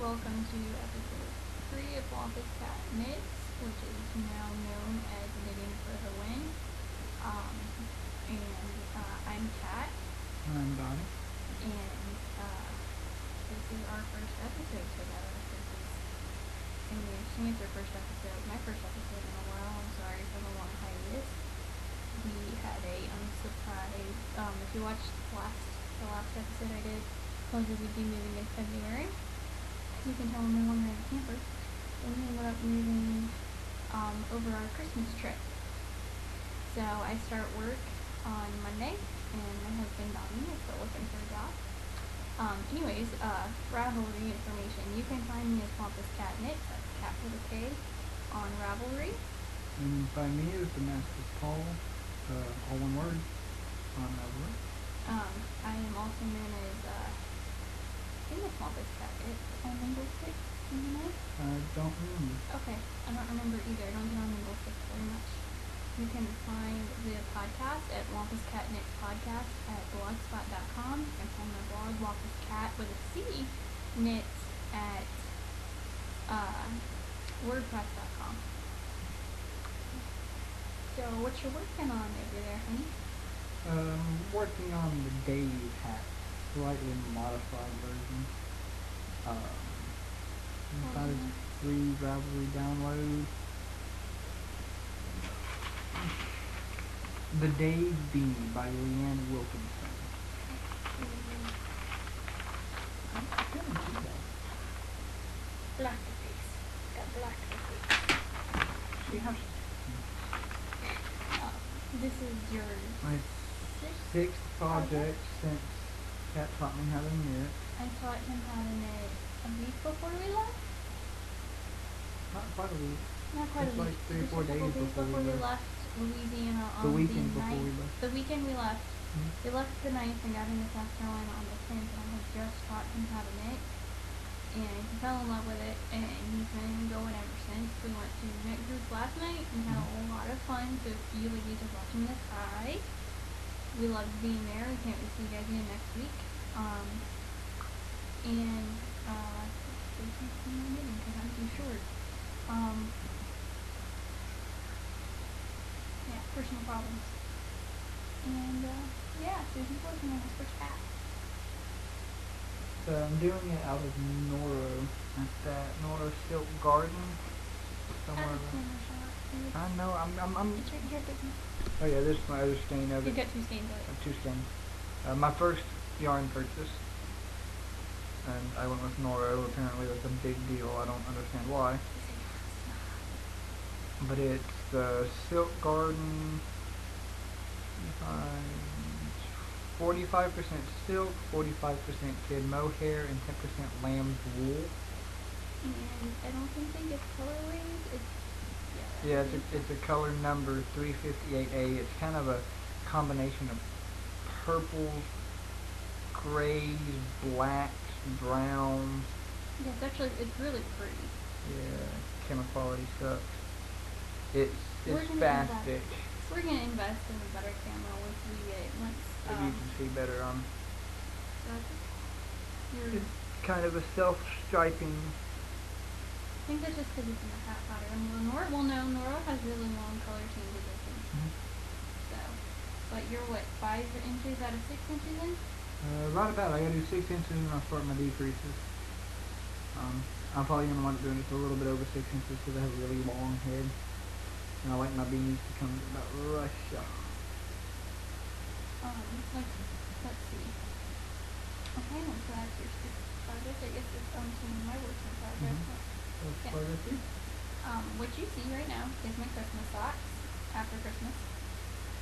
welcome to episode 3 of Wampus Cat Knits, which is now known as Knitting for the Win. I'm Kat. I'm Donnie. And this is our first episode together. It's our first episode, my first episode in a while. I'm sorry for the long hiatus. We had a surprise. If you watched the last episode I did, told you we'd be moving in February. As you can tell, I'm no longer in a camper. And we ended up moving over our Christmas trip. So I start work on Monday, and my husband Donnie is still looking for a job. Ravelry information. You can find me as Wampus Cat Knits, that's Cat with a K, on Ravelry. And you can find me as Damascus Paul, all one word, on Ravelry. I am also known as famous Wampus Cat Knits on Linguistics. Do you know? I don't remember. Okay, I don't remember either. I don't get on Linguistics very much. You can find the podcast at Wampus Cat Knits Podcast at blogspot.com. You can find my blog, Wampus Cat with a C, Knits at wordpress.com. So what you working on over there, honey? Working on the Dave hat, slightly modified version. About a free Ravelry download. The Dave Beanie by Leanne Wilkinson. Black face. Got black face. She has This is your my sixth project since Kat taught me how to knit. I taught him how to knit a week before we left. Not quite a week. Not quite Just a week. like 3 or 4 Just a days couple before we left. Louisiana on The weekend the before 9th. we left. The weekend we left. Mm-hmm. We left the 9th and got into South Carolina on the 10th, and I had just taught him how to knit. And he fell in love with it, and he's been going ever since. We went to knit group last night and had a whole lot of fun. So if you ladies are watching this, hi. We loved being there. We can't wait to see you guys again next week. Stay tuned for more knitting because I'm too short. Personal problems. And so he's working on his first hat. So I'm doing it out of Noro, at that Noro Silk Garden. Somewhere around. I know, I'm. It's right here, baby. Oh yeah, this is my other skein of it. You've got 2 skeins of it. I have 2 skeins. My first yarn purchase, and I went with Noro. Apparently that's a big deal. I don't understand why. But it's the Silk Garden, 45% silk, 45% kid mohair, and 10% lamb's wool. And I don't think they get colorways. Yeah, it's a color number 358A. It's kind of a combination of purples, grays, blacks, browns. Yeah, it's really pretty. Yeah, camera quality sucks. It's fast stitch. We're gonna invest in a better camera once we get it. Maybe you can see better on. It's kind of a self-striping. I think that's just because it's in the hat pattern. Nora has really long color changes, I think. Mm-hmm. So, but you're what, 5 inches out of 6 inches in? Right about. I gotta do 6 inches and I'll start my decreases. I'm probably gonna wind up doing it for a little bit over 6 inches because I have a really long head. And I like my beanies to come about Russia. Let's see. Okay, so that's your 6th project. I guess it's some of my works in progress. What you see right now is my Christmas socks after Christmas.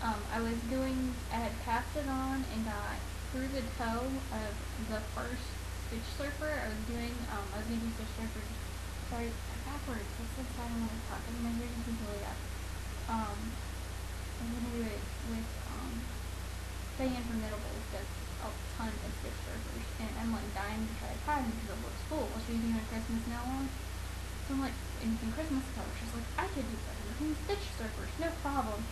I had passed it on and got through the toe of the first Stitch Surfer. I was gonna do Stitch Surfer. Sorry, backwards. That's so sad when I talk. My vision's completely up. I'm gonna do it with Diane from Knittables does a ton of Stitch Surfers, and I'm like dying to try to try them because it looks cool. Well, she's doing a Christmas now on. So I'm like, anything Christmas color. She's like, I could do everything Stitch Surfers, no problem.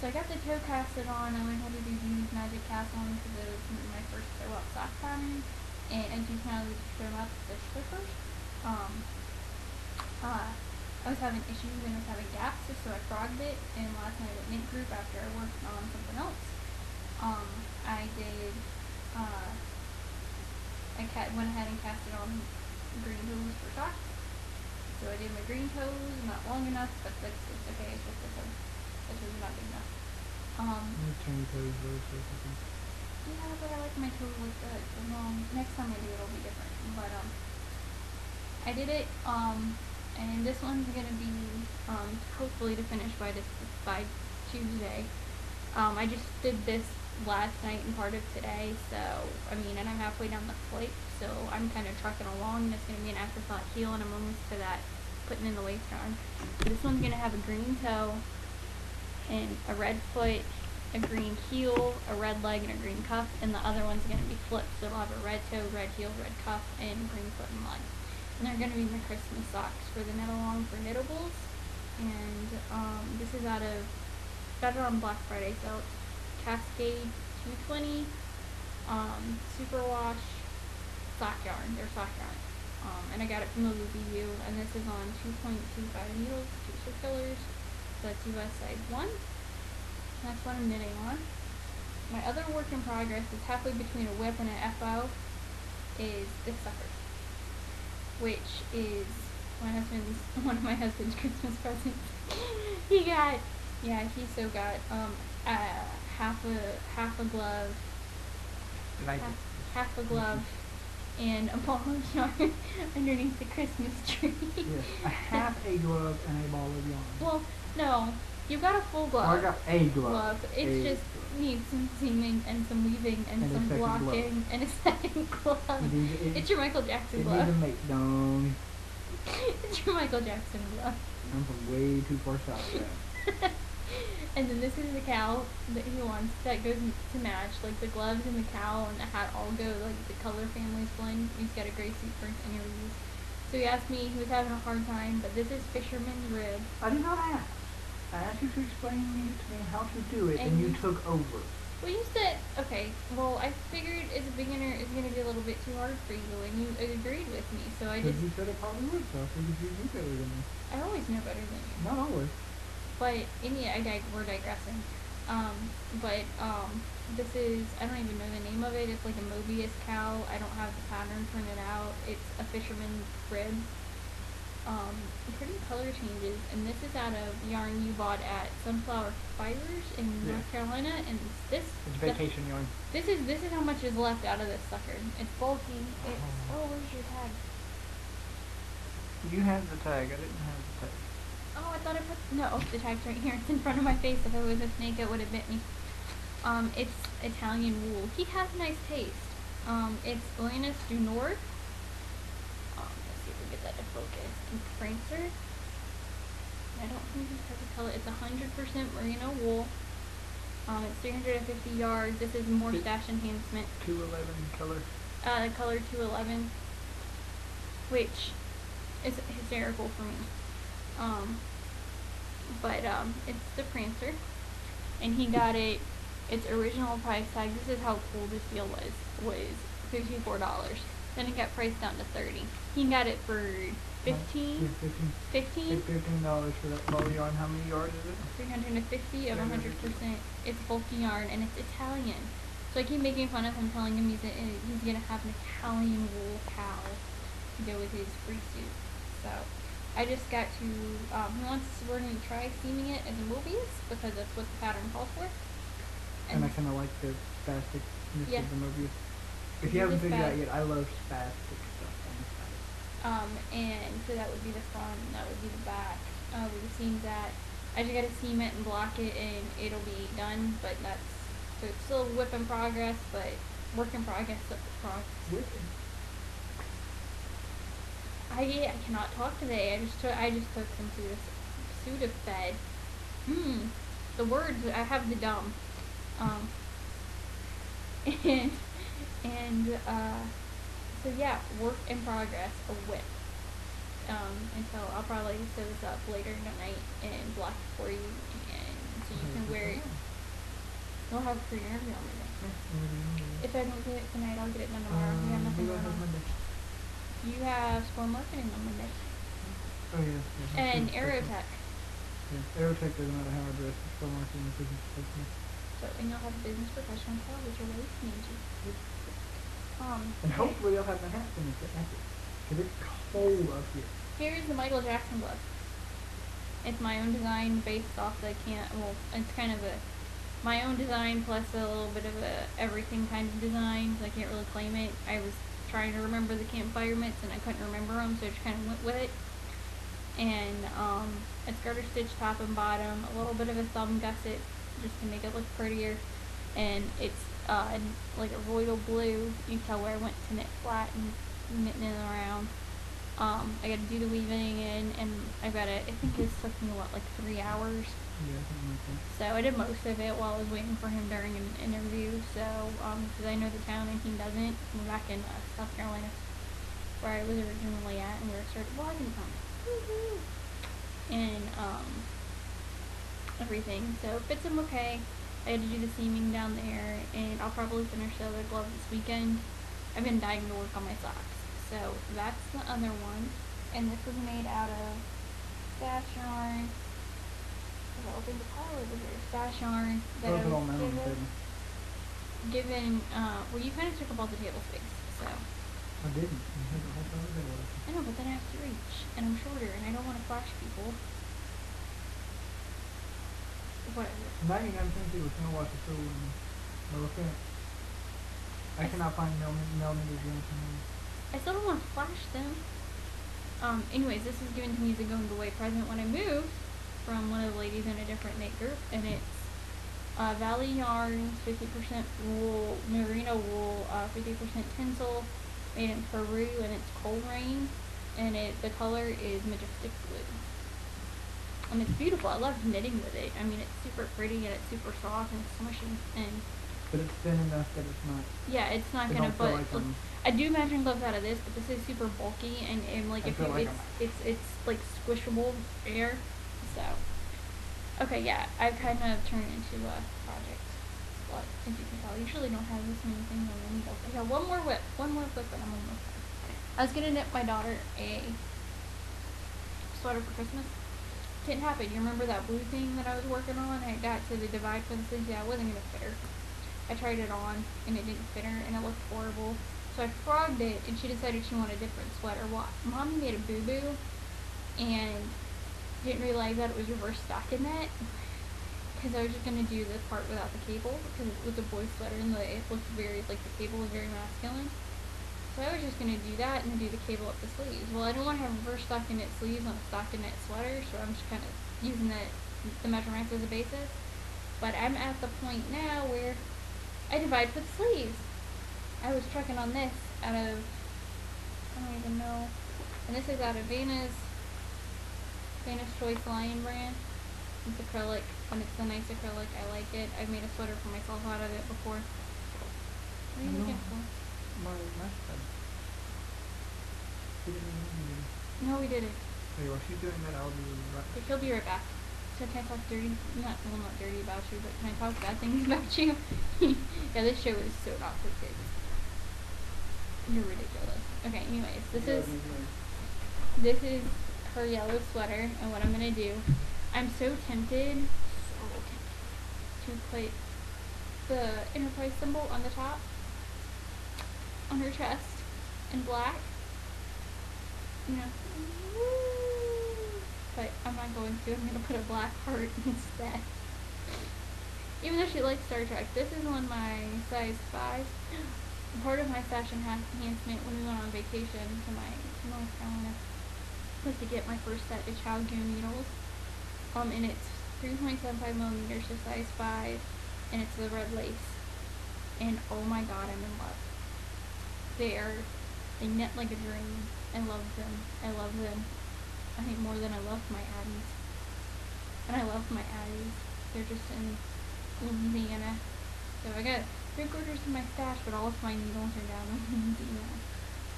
So I got the toe casted on. I learned how to do Judy's Magic Cast on because it was my first throw up sock pattern. And as you can throw out the Stitch Surfers. um, I was having issues and I was having gaps, so I frogged it. And last night at knit group, after I worked on something else, I did. Went ahead and cast it on green toes for socks. So I did my green toes, not long enough, but it's okay. It's just a toe. That's really not big enough. Tiny toes, really short, I think. Yeah, but I like my toes with the long. Next time I do, it'll be different. But I did it. And this one's gonna be hopefully to finish by Tuesday. I just did this last night and part of today, so and I'm halfway down the flight, so I'm kind of trucking along, and it's gonna be an afterthought heel, and I'm almost to that putting in the waist yarn. This one's gonna have a green toe and a red foot, a green heel, a red leg, and a green cuff, and the other one's gonna be flipped, so it'll have a red toe, red heel, red cuff, and green foot and leg. And they're gonna be my Christmas socks for the knit along for Knittables. And this is got it on Black Friday, so it's Cascade 220 superwash sock yarn. They're sock yarn. And I got it from the BU, and this is on 2.25 needles, 2 circulars. So that's US size 1. That's what I'm knitting on. My other work in progress is halfway between a whip and an FO is this sucker, which is one of my husband's Christmas presents. he so got half a glove, half a glove, and a ball of yarn underneath the Christmas tree. Yes, a half a glove and a ball of yarn. Well, no, you got a full glove. Oh, I got a glove. It's just needs some seaming and some weaving and some blocking and a second glove. It's your Michael Jackson glove. It needs to make dong. It's your Michael Jackson glove. I'm from way too far south for that. And then this is the cowl that he wants that goes to match. Like the gloves and the cowl and the hat all go like the color families blend. He's got a gray suit for his interviews. So he asked me, he was having a hard time, but this is fisherman's rib. I did not ask. I asked you to explain to me how to do it, and you took over. Well, you said, okay, well, I figured as a beginner it's going to be a little bit too hard for you, and you agreed with me, so I just... Because you said it probably would, so I figured you knew better than me. I always know better than you. Not always. But, we're digressing. This is, I don't even know the name of it, it's like a Mobius cowl. I don't have the pattern printed out. It's a fisherman's rib. Pretty color changes, and this is out of yarn you bought at Sunflower Fibers in North Carolina, and it's vacation yarn. This is how much is left out of this sucker. It's bulky. Where's your tag? You had the tag. I didn't have the tag. Oh, I thought I put the tag's right here. It's in front of my face. If I was a snake, it would have bit me. It's Italian wool. He has nice taste. It's Olinus du Nord. Get that to focus. Prancer. I don't think this has a color. It's 100% merino wool. It's 350 yards. This is more stash enhancement. 211 color. Color 211, which is hysterical for me. It's the Prancer, and he got it. Its original price tag. This is how cool this deal was $54. Then it got priced down to $30. He got it for $15. $15 for that ball of yarn. How many yards is it? 350 of 100%. It's bulky yarn and it's Italian. So I keep making fun of him, telling him he's gonna have an Italian wool cowl to go with his free suit. So I just got to. We're gonna try seaming it as a Mobius because that's what the pattern calls for. And I kind of like the spasticness of the Mobius. If you haven't figured out yet, I love spastic stuff on the side. And so that would be the front, and that would be the back, where the seam's at. I just gotta seam it and block it, and it'll be done, so it's still a whip in progress, but work in progress. I cannot talk today. I just took some Sudafed. The words, I have the dumb. So yeah, work in progress, a whip. And so I'll probably sew this up later tonight and block it for you, and so you can wear it. We'll have a pre-interview on Monday. If I don't do it tonight, I'll get it done tomorrow. We have nothing going on. You have store marketing on Monday. Oh yes, yes. And Aerotech. Yes, Aerotech doesn't matter how I dress. It's still marketing and business professional. So, and you'll have a business professional club, which are really sneaky. Yep. And Okay. hopefully I'll have my hats in it. Because it's cold up here. Here's the Michael Jackson glove. It's my own design based off the it's kind of my own design plus a little bit of a everything kind of design, so I can't really claim it. I was trying to remember the campfire mitts and I couldn't remember them, so I just kind of went with it. And it's garter stitch top and bottom, a little bit of a thumb gusset just to make it look prettier, and it's like a royal blue. You can tell where I went to knit flat and knitting it around. I got to do the weaving in, and I think it took me like 3 hours. Yeah, something like that. So I did most of it while I was waiting for him during an interview. So because I know the town and he doesn't. We're back in South Carolina, where I was originally at, and we started vlogging from it. Woo-hoo. And everything. So it fits him okay. I had to do the seaming down there, and I'll probably finish the other glove this weekend. I've been dying to work on my socks. So that's the other one, and this is made out of stash yarn. I'll open the pile over here. Stash yarn that I was given. Well, you kind of took up all the table space, so. I didn't. I know, but then I have to reach, and I'm shorter, and I don't want to flash people. Whatever. 99 cents was gonna watch the show and look at. I cannot find millimeters or anything. I still don't want to flash them. Anyways, this was given to me as a going away present when I moved from one of the ladies in a different knit group, and it's Valley Yarns, 50% wool, merino wool, 50% tinsel, made in Peru, and it's cold rain, and the color is majestic blue. And it's beautiful. I love knitting with it. I mean, it's super pretty and it's super soft and it's smushy and. But it's thin enough that it's not. Yeah, it's not gonna. But like I do imagine gloves out of this, but this is super bulky and like if you it's like squishable air. So okay, yeah, I've kind of turned into a project. But as you can tell, I usually don't have this many things on the needle. I got one more whip, and I'm almost done. I was gonna knit my daughter a sweater for Christmas. Didn't happen. You remember that blue thing that I was working on? I got to the divide for the sleeves. Yeah, it wasn't gonna fit her. I tried it on and it didn't fit her and it looked horrible. So I frogged it and she decided she wanted a different sweater. Well, Mommy made a boo-boo and didn't realize that it was reverse stockinette because I was just gonna do the part without the cable because it was a boy sweater and it looked very like the cable was very masculine. So I was just gonna do that and do the cable up the sleeves. Well, I don't want to have reverse stockinette sleeves on a stockinette sweater, so I'm just kind of using the measurements as a basis. But I'm at the point now where I divide for the sleeves. I was trucking on this out of, I don't even know, and this is out of Vanna's Choice Lion brand. It's acrylic, and it's a nice acrylic. I like it. I've made a sweater for myself out of it before. What are you looking for? My master. No, we didn't. Okay, while she's doing that, I'll be right back. He'll be right back. So can I talk dirty? Not dirty about you, but can I talk bad things about you? Yeah, this show is so not for kids. You're ridiculous. Okay, anyways, this is her yellow sweater, and what I'm gonna do, I'm so tempted to put the Enterprise symbol on the top, on her chest, in black. You know. But I'm not going to. I'm going to put a black heart instead. Even though she likes Star Trek. This is on my size 5. Part of my fashion enhancement when we went on vacation to North Carolina was to get my first set of Child Goon needles. And it's 3.75 millimeters to size 5, and it's the red lace. And oh my god, I'm in love. They knit like a dream. I love them. I think more than I love my Addies. And I love my Addies. They're just in Louisiana. So I got 3/4 of my stash, but all of my needles are down in Louisiana.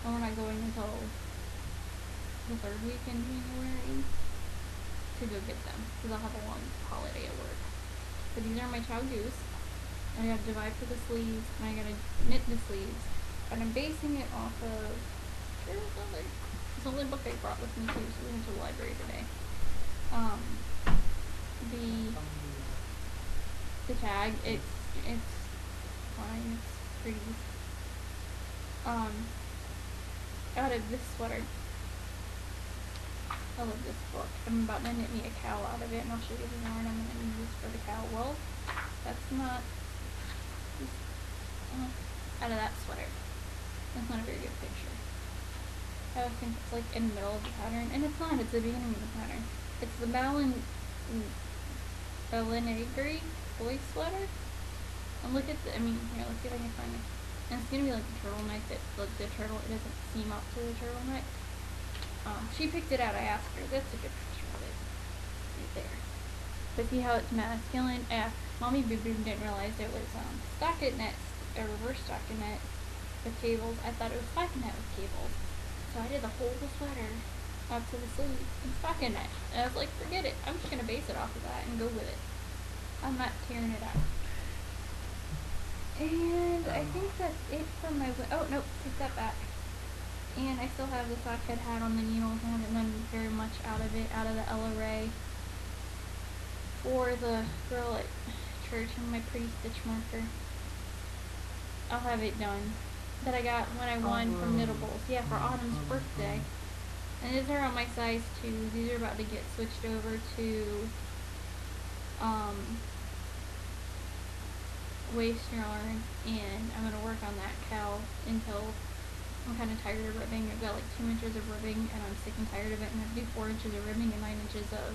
And we're not going until the 3rd week in January to go get them. Because I'll have a long holiday at work. But these are my Chow Goose. And I gotta divide for the sleeves. And I gotta knit the sleeves. But I'm basing it off of sure it's on there. It's the only book I brought with me too, so we went to the library today. The tag, it's fine, it's pretty. Out of this sweater. I love this book. I'm about to knit me a cowl out of it, and I'll show you the yarn I'm going to use for the cowl. Well, that's not out of that sweater. That's not a very good picture. I think it's like in the middle of the pattern, and it's not. It's the beginning of the pattern. It's the Balinegri boy sweater. And look at the. Here, let's see if I can find it. And it's gonna be like the turtleneck that, like the turtle. It doesn't seam up to the turtleneck. She picked it out. I asked her. That's a good picture of it, right there. But see how it's masculine? Mommy Boo Boo didn't realize it was stockinette or reverse stockinette with cables. I thought it was stockinette with cables. So I did the whole sweater up to the sleeve in stockinette. And I was like, forget it. I'm just going to base it off of that and go with it. I'm not tearing it out. And I think that's it for my... Oh, nope. Take that back. And I still have the sockhead hat on the needles. I haven't done very much out of it, out of the Ella Ray. For the girl at church and my pretty stitch marker. I'll have it done. That I got when I won from Knittables. Yeah, for Autumn's birthday. And these are on my size 2. These are about to get switched over to waist yarn, and I'm going to work on that cowl until I'm kind of tired of ribbing. I've got like 2 inches of ribbing, and I'm sick and tired of it, and I have to do 4 inches of ribbing and 9 inches of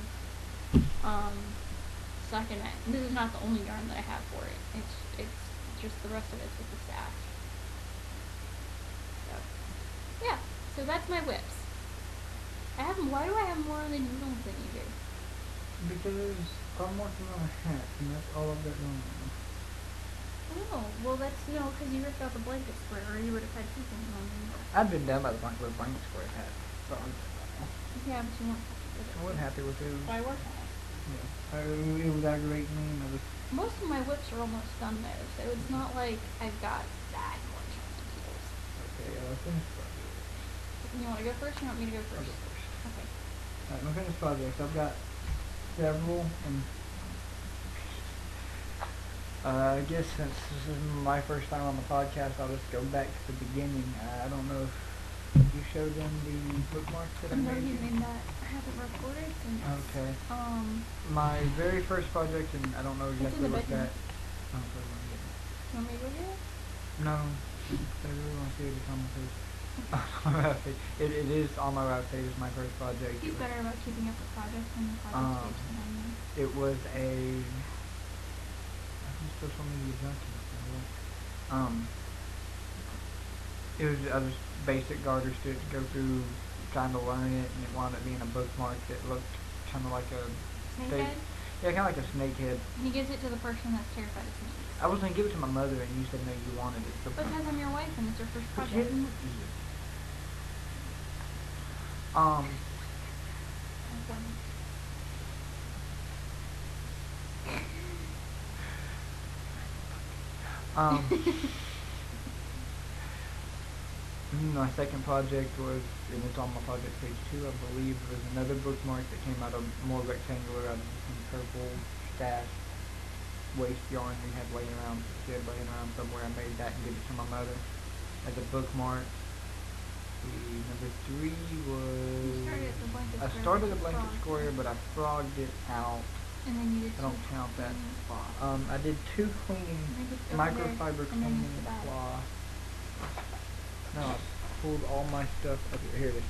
stockinette. This is not the only yarn that I have for it. It's just the rest of it's with the stash. So, yeah. So that's my whips. Why do I have more on the needles than you do? Because I'm working on a hat, and that's all I've got going on. Oh, well that's, no, because you ripped out the blanket square, or you would have had 2 things on there. I've been down by the blanket square hat. So yeah, but you weren't happy with it. I wasn't happy with it. So I worked on it. Yeah. It was aggravating me, and I was... Most of my whips are almost done though, so it's not like I've got that much on the needles. Okay, finished project. You want to go first, or you want me to go first? I'll go first. Okay. Alright, my finished projects. I've got several, and I guess since this is my first time on the podcast, I'll just go back to the beginning. I don't know if you showed them the bookmarks that I made. No, you made that. I haven't recorded since. Okay. My very first project, and I don't know exactly what that. You want me to go get it? No, I really want to see it. It's on my page. It is on my web page. It's my first project. He's better about keeping up with projects on the project page than I am. It was a... I think it's supposed to be junkie. It was just basic garter stitch, go through trying to learn it, and it wound up being a bookmark that looked kind of like a... Snake head? Yeah, kind of like a snake head. He gives it to the person that's terrified of snakes. I was going to give it to my mother, and you said no, you wanted it. So because I'm your wife, and it's your first But project. My second project was, and it's on my project page too, I believe, was another bookmark that came out of more rectangular, out of some purple stash waste yarn we had laying around somewhere. I made that and gave it to my mother as a bookmark. Number 3 was... I started a blanket square, but I frogged it out. And then you did I don't count that. I did 2 cleaning, microfiber cleaning cloth. No, I pulled all my stuff up here. Here it is.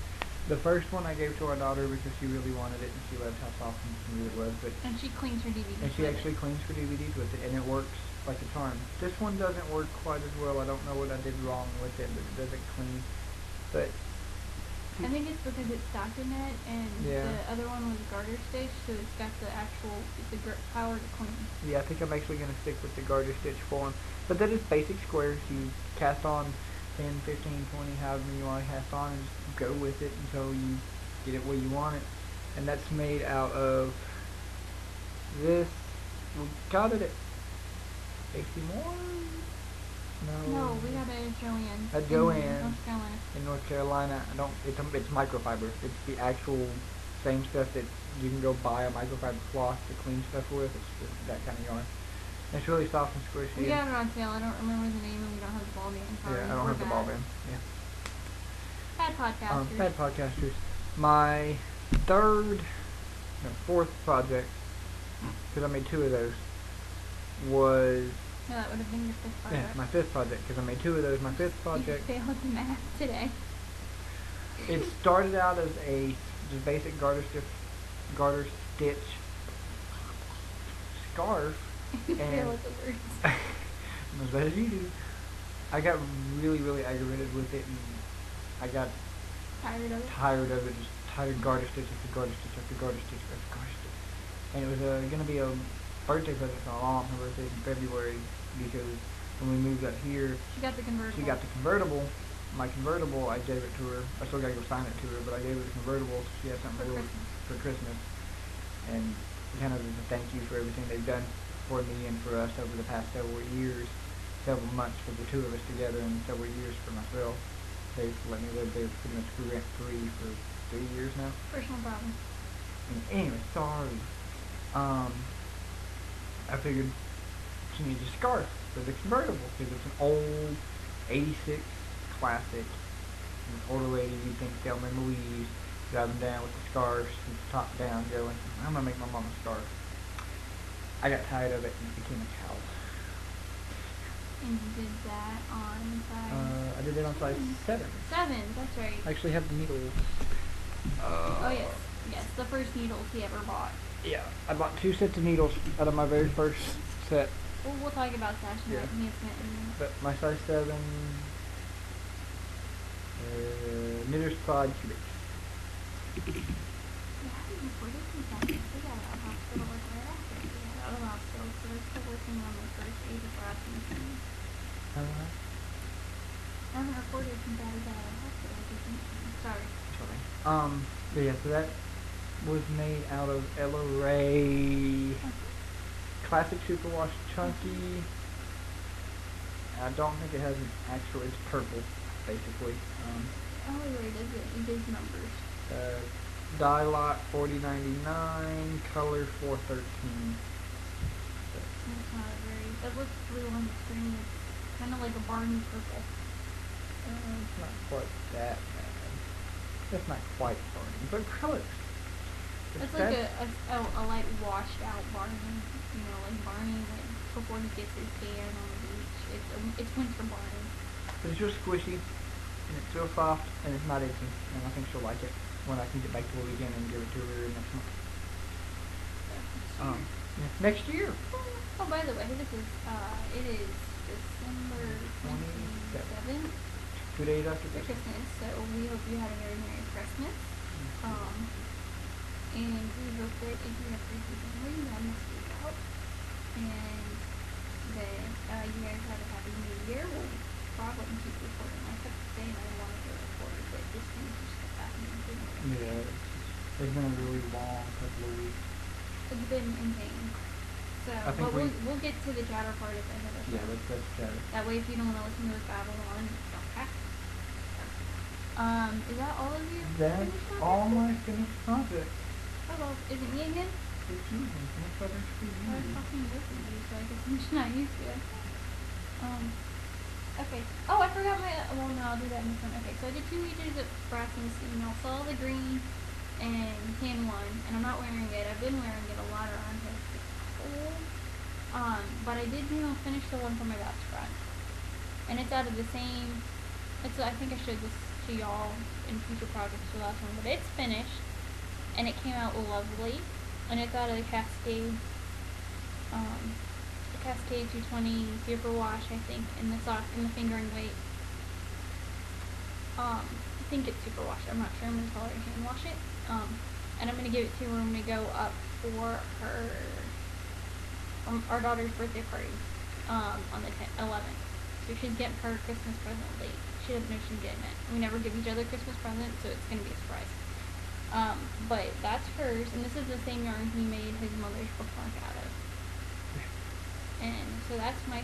The first one I gave to our daughter because she really wanted it and she loved how soft and smooth it was. And she cleans her DVDs. And she actually cleans her DVDs with it, and it works like a charm. This one doesn't work quite as well. I don't know what I did wrong with it, but it doesn't clean. But I think it's because it's stockinette, and the other one was garter stitch, so it's got the actual power to clean. Yeah, I think I'm actually going to stick with the garter stitch form. But that is basic squares. You cast on 10, 15, 20, however you want to cast on, and just go with it until you get it where you want it. And that's made out of this. We got it at 60 more. No, we got it at Joann's. At in Joann's. North Carolina. In North Carolina. I don't. It's microfiber. It's the actual same stuff that you can go buy a microfiber cloth to clean stuff with. It's just that kind of yarn. It's really soft and squishy. We got it on sale. I don't remember the name, and we don't have the ball band. Yeah, I don't have the ball band. Yeah. Bad podcasters. Bad podcasters. My fourth project, because I made 2 of those, was... No, that would have been your fifth project. Yeah, my 5th project, because I made 2 of those. My 5th project... You failed the math today. It started out as a just basic garter stitch scarf. You and fail at the words. as bad as you do. I got really, really aggravated with it, and I got Tired of it? tired of it, just tired garter stitch after garter stitch after garter stitch after garter stitch. And it was going to be a birthday present for my mom. Her birthday in February, because when we moved up here, She got the convertible. she got the convertible. My convertible, I gave it to her. I still gotta go sign it to her, but I gave her the convertible so she has something for Christmas. And kind of as a thank you for everything they've done for me and for us over the past several years, several months for the 2 of us together, and several years for myself. They've let me live there pretty much rent-free for 3 years now. Personal problem. And anyway, sorry. I figured she needs a scarf for the convertible, because it's an old 86 classic. And older lady, you'd think Thelma and Louise, driving down with the scarves from the top down, going, I'm gonna make my mom a scarf. I got tired of it and it became a cowl. And you did that on size... I did it on size 7. 7, that's right. I actually have the needles. Oh yes, yes, the first needles he ever bought. Yeah, I bought 2 sets of needles out of my very first set. Well, we'll talk about Sash and enhancement in a minute. But my size 7 Knitter's Pride Cubic. Yeah, I think before this we got out of hospital like right after we got out of hospital, so we're still working on the first aid of wrapping machine. I haven't recorded since I was out of hospital, sorry. But yeah, so that was made out of Ella Ray Classic Superwash Chunky. I don't think it has an actual, it's purple, basically. Wait, does it? It gives numbers. Dye lot 4099, color 413. That's not very, that looks blue on the screen. It's kind of like a Barney purple. It's not quite that bad. It's not quite Barney, but close. It's like a light washed out Barney, you know, like Barney like before he gets his tan on the beach. It's winter Barney. But it's real squishy, and it's real soft, and it's not itchy, and I think she'll like it when I can get back to her again and give it to her next month. Next year. Oh, by the way, this is it is December 27th. 2 days after Christmas. So we hope you had a very Merry Christmas. And we hope that if you have crazy family, you have this week out, and that you guys have a happy New Year. We'll probably keep recording. I kept saying I wanted to record, but this thing just kept happening. Yeah, it's been a really long couple of weeks. It's been insane. So, but we'll get to the chatter part at the end of the show. Yeah, let's chatter. That way, if you don't want to listen to us babble on, you don't have to. Is that all of you? That's all my finished projects. Oh well, is it me again? It's you. Finished projects for you. I was talking to both of you, so I guess I'm just not used to it. Okay. Oh, I forgot my. Well, no, I'll do that in this one. Okay, so I did 2 meters of brass and seam. I saw the green and tan one, and I'm not wearing it. I've been wearing it a lot around here. It's cold. But I did, finish the one for my best friend, and it's out of the same. I think I showed this to y'all in future projects for the last one, but it's finished, and it came out lovely, and it's out of the Cascade. Cascade 220 Super Wash, I think, in the fingering weight. I think it's Super Wash. I'm not sure. I'm gonna tell her to hand wash it. And I'm gonna give it to her when we go up for our daughter's birthday party on the 11th. So she's getting her Christmas present late. She doesn't know she's getting it. We never give each other Christmas presents, so it's gonna be a surprise. But that's hers, and this is the same yarn he made his mother's bookmark out of. And so that's my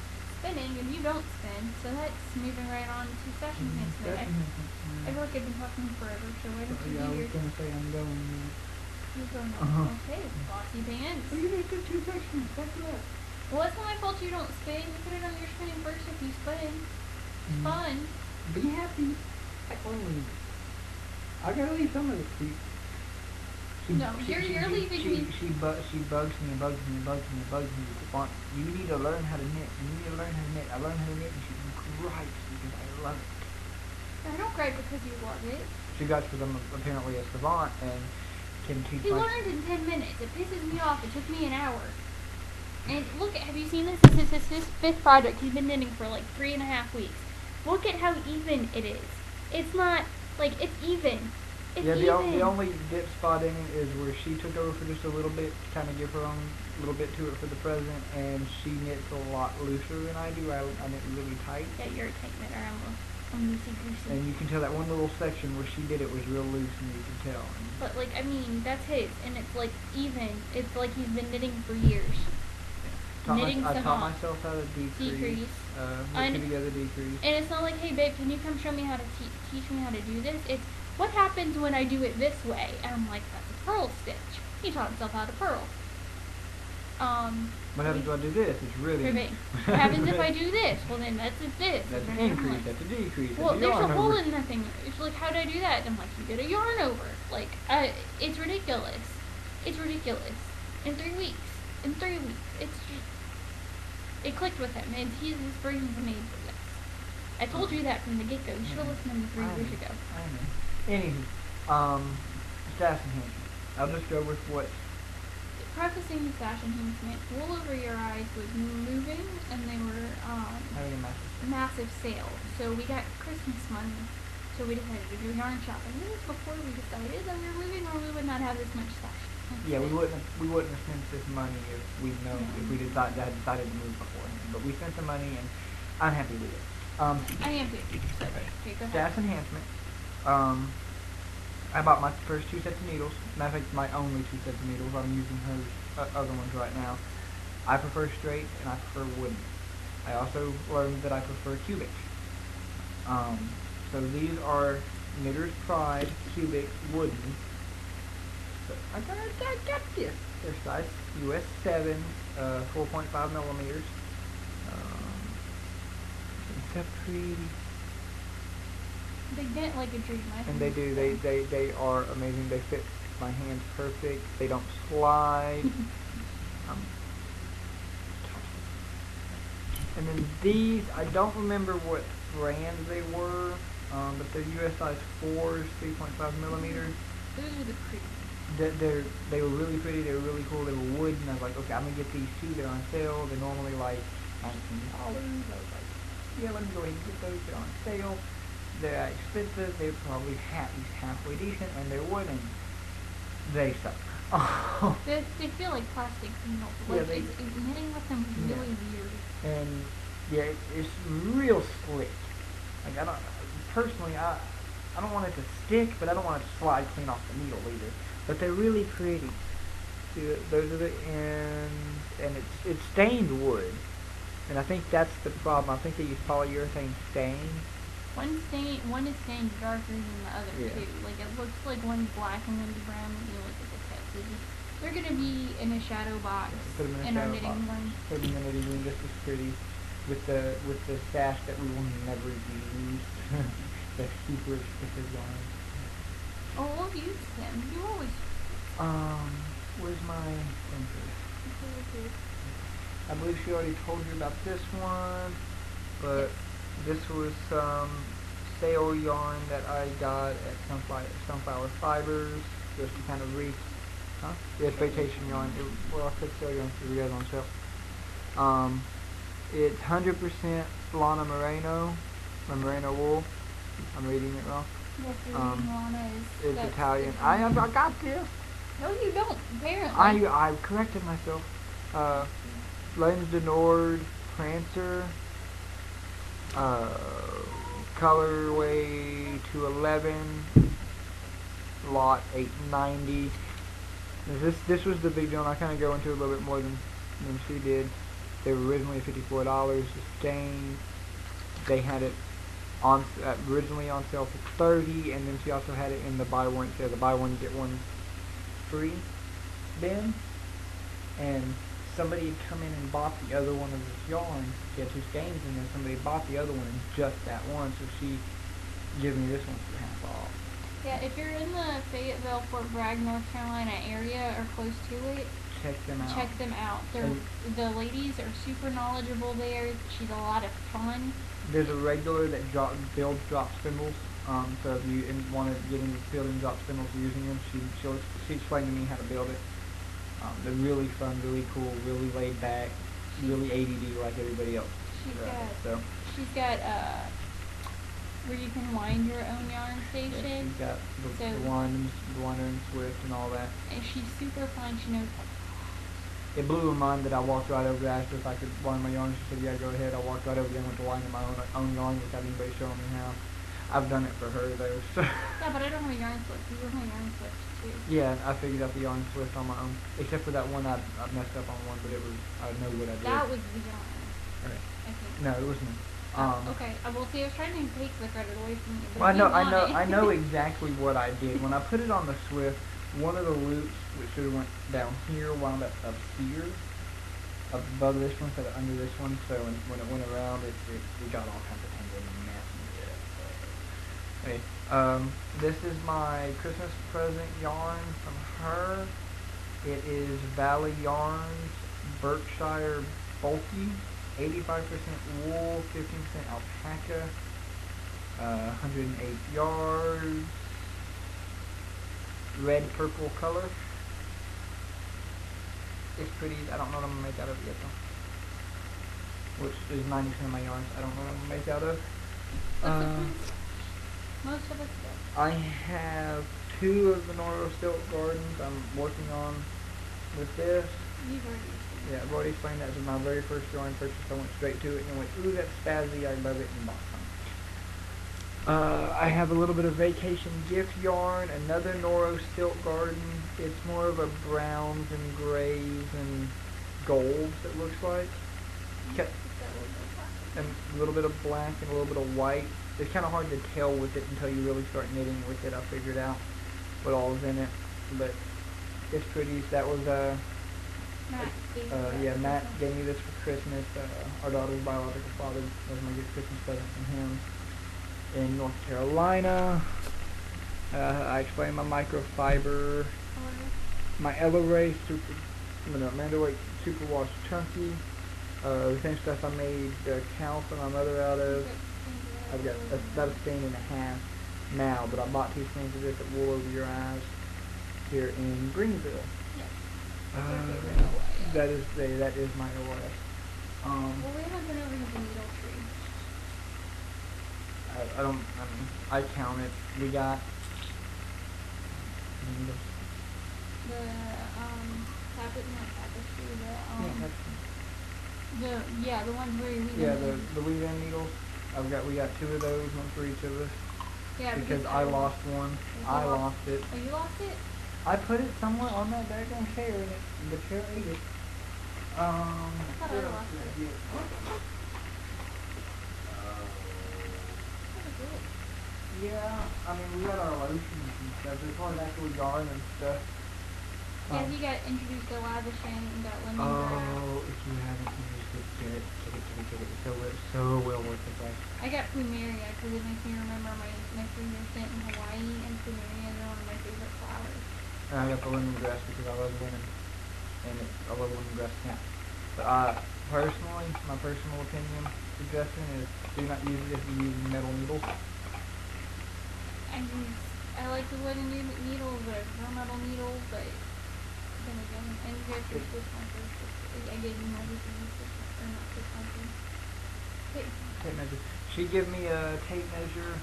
spinning and you don't spin, so that's moving right on to fashion enhancement. I feel like I've been talking forever, so why don't you Yeah, I do was yours? gonna say I'm going. You're going okay, bossy pants. Well, you need the 2 sections. That's it. Well, it's not my fault you don't spin. You put it on your spinning first if you spin. It's fun. Be happy. I gotta leave some of it for you. No, you're leaving me. She bugs me and bugs me and bugs me and bugs me with the font. You need to learn how to knit. You need to learn how to knit. I learned how to knit and she gripes because I love it. I don't gripe because you love it. She gripes because I'm apparently a savant and can teach He my... learned in 10 minutes. It pisses me off. It took me an hour. And look at, have you seen this? This is his 5th project. He's been knitting for like 3.5 weeks. Look at how even it is. It's not, like, it's even. It's yeah, even. the only dip spot in it is where she took over for just a little bit to kind of give her own little bit to it for the present, and she knits a lot looser than I do. I knit really tight. Yeah, you're a tight knitter. I'm loosey-goosey. And you can tell that one little section where she did it was real loose, and you can tell. But, like, I mean, that's his, and it's, like, even. It's like he's been knitting for years. I taught myself how to decrease. Put together decrease. And it's not like, hey, babe, can you come show me how to teach me how to do this? It's, what happens when I do it this way? And I'm like, that's a purl stitch. He taught himself how to purl. What happens if I do this? It's really... What happens if I do this? Well, then that's this. That's an increase. That's a decrease. Well, that's there's a hole in nothing. It's like, how do I do that? And I'm like, you get a yarn over. Like, it's ridiculous. It's ridiculous. In 3 weeks. In 3 weeks. It's just... It clicked with him, and his version's made for this. I told you that from the get-go. You should have listened to me 3 years ago. I know. Anywho, stash enhancement. I'll just go with what... Prefacing the stash enhancement, Wool Over Your Eyes was moving, and they were, having a massive sale. So we got Christmas money, so we decided to do yarn shopping. This was before we decided that we were moving, or we would not have this much stash. Yeah, we wouldn't have spent this money if we'd known, if we had decided to move beforehand. But we spent the money, and I'm happy with it. I am too. So, okay, go ahead. Stash enhancement. I bought my first 2 sets of needles. Matter of fact, my only 2 sets of needles. I'm using her other ones right now. I prefer straight, and I prefer wooden. I also learned that I prefer cubic. So these are Knitter's Pride cubic wooden. So I got this. They're size US 7, 4.5 millimeters. Isn't that pretty? They get like a dream. And they do. They are amazing. They fit my hands perfect. They don't slide. And then these, I don't remember what brand they were, but they're US size 4s, 3.5 millimeters. Those are the pretty. They were really pretty. They were really cool. They were wood, and I was like, okay, I'm gonna get these 2. They're on sale. They're normally like $19. I was like, yeah, let me go ahead and get those. They're on sale. They're expensive. They're probably at least halfway decent, and they're wooden. They suck. They feel like plastic needles. Like, yeah, knitting with them is really weird. And yeah, it's real slick. Like I don't want it to stick, but I don't want it to slide clean off the needle either. But they're really pretty. See, those are the ends, and it's stained wood. And I think that's the problem. I think they use polyurethane stain. One is stained darker than the other two. Like it looks like one's black and one's brown when you look at the tips. They're gonna be in a shadow box in our knitting room. Put them in the knitting room just as pretty with the stash that we will never use. The super expensive yarn. Oh, we'll use them. You always. Where's my interest? I believe she already told you about this one, but this was some sale yarn that I got at Sunflower Fibers, just to kind of it's vacation yarn. Well, I said sale yarn because we got it on sale. It's 100% Lana Merino, Merino wool. I'm reading it wrong. Yes, Lana is. It's Italian. I got this. No, you don't. Apparently. I corrected myself. Lens de Nord Prancer. Colorway 211. Lot 890. This was the big deal. And I kind of go into it a little bit more than she did. They were originally $54. The skein, they had it on originally on sale for $30, and then she also had it in the buy one get one free bin. And somebody had come in and bought the other one of this yarn. She had two skeins, and then somebody bought the other one and just that one, so she gave me this one for half off. Yeah, if you're in the Fayetteville, Fort Bragg, North Carolina area or close to it, check them out. Check them out. The ladies are super knowledgeable there. She's a lot of fun. There's a regular that builds drop spindles. So if you want to get into building drop spindles using them, she explained to me how to build it. They're really fun, really cool, really laid back, really ADD like everybody else. She's got where you can wind your own yarn station. Yeah, she's got the winder and Swift and all that. And she's super fun. She knows. It blew her mind that I walked right over, asked her if I could wind my yarn. She said, yeah, go ahead. I walked right over there and went to winding my own yarn without anybody showing me how. I've done it for her, though. So. Yeah, but I don't have a yarn Swift. You have a yarn Swift, too. Yeah, I figured out the yarn Swift on my own. Except for that one, I messed up on one, but I know what I did. That was the yarn. Okay. I think. No, it wasn't. Okay. Well, see, I was trying to take the credit away from you. Well, I know exactly what I did. When I put it on the Swift, one of the loops, which should have went down here, wound up here, above this one instead of under this one. So when it went around, it got all kinds of tangled and messy. Okay. This is my Christmas present yarn from her. It is Valley Yarns Berkshire Bulky. 85% wool, 15% alpaca, 108 yards, red purple color. It's pretty. I don't know what I'm gonna make out of it yet though. Which is 90% of my yarns. I don't know what I'm gonna make out of. Most of it's good. I have 2 of the Noro Silk Gardens I'm working on with this. You've already. Yeah, I've already explained that. This is my very first yarn purchase. I went straight to it and went, ooh, that's spazzy, I love it, and bought some. I have a little bit of vacation gift yarn, another Noro Silk Garden. It's more of a browns and grays and golds, it looks like. And a little bit of black and a little bit of white. It's kind of hard to tell with it until you really start knitting with it. I figured out what all is in it. But it's pretty. That was Matt gave me this for Christmas. Our daughter's biological father was my gift Christmas present from him in North Carolina. I explained my microfiber, my Ella-Ray Amanda White Superwash Chunky. The same stuff I made the cow for my mother out of. I've got about a skein and a half now, but I bought 2 skeins of this at Wool Over Your Eyes here in Greenville. That is my OS. Well, we haven't been over to the needle tree. I count it. We got the ones where the weave-in needles. We got 2 of those, one for each of us. Yeah, because I lost one. I lost it. Oh, you lost it? I put it somewhere on that daggone chair and the chair ate it. I thought I lost it. Yeah, I mean, we got our lotions and stuff. As far as actual yarn and stuff. Yeah, he got introduced to lavishing and got lemongrass. Oh, if you haven't used it, get it. It's so well worth the price. I got plumeria because it makes me remember my 3-year stint in Hawaii, and plumeria is one of my favorite flowers. And I got the lemongrass because I love lemon, and I love lemongrass now. But personally, my personal opinion, suggestion is do not use it if you use metal needles. I like the wooden needles, but I prefer metal needles, but then again, and you guys are Swiss monkeys. I gave you my or not Swiss monkeys. Tape measure. She gave me a tape measure.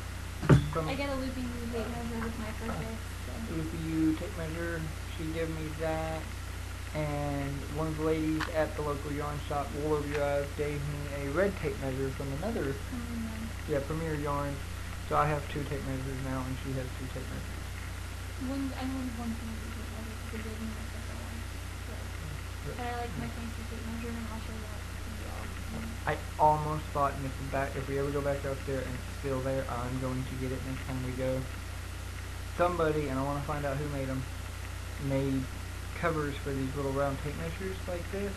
I got a looping tape measure with my purchase. Loopy tape measure. She gave me that. And one of the ladies at the local yarn shop, Wool Over Your Eyes, gave me a red tape measure from another, Premier Yarn. So I have 2 tape measures now, and she has 2 tape measures. I only have 1 tape measure because they gave me my second one. But I like my fancy tape measure, and I'll show you that. I almost thought, and if we ever go back up there and it's still there, I'm going to get it next time we go. Somebody, and I want to find out who made them, made covers for these little round tape measures like this,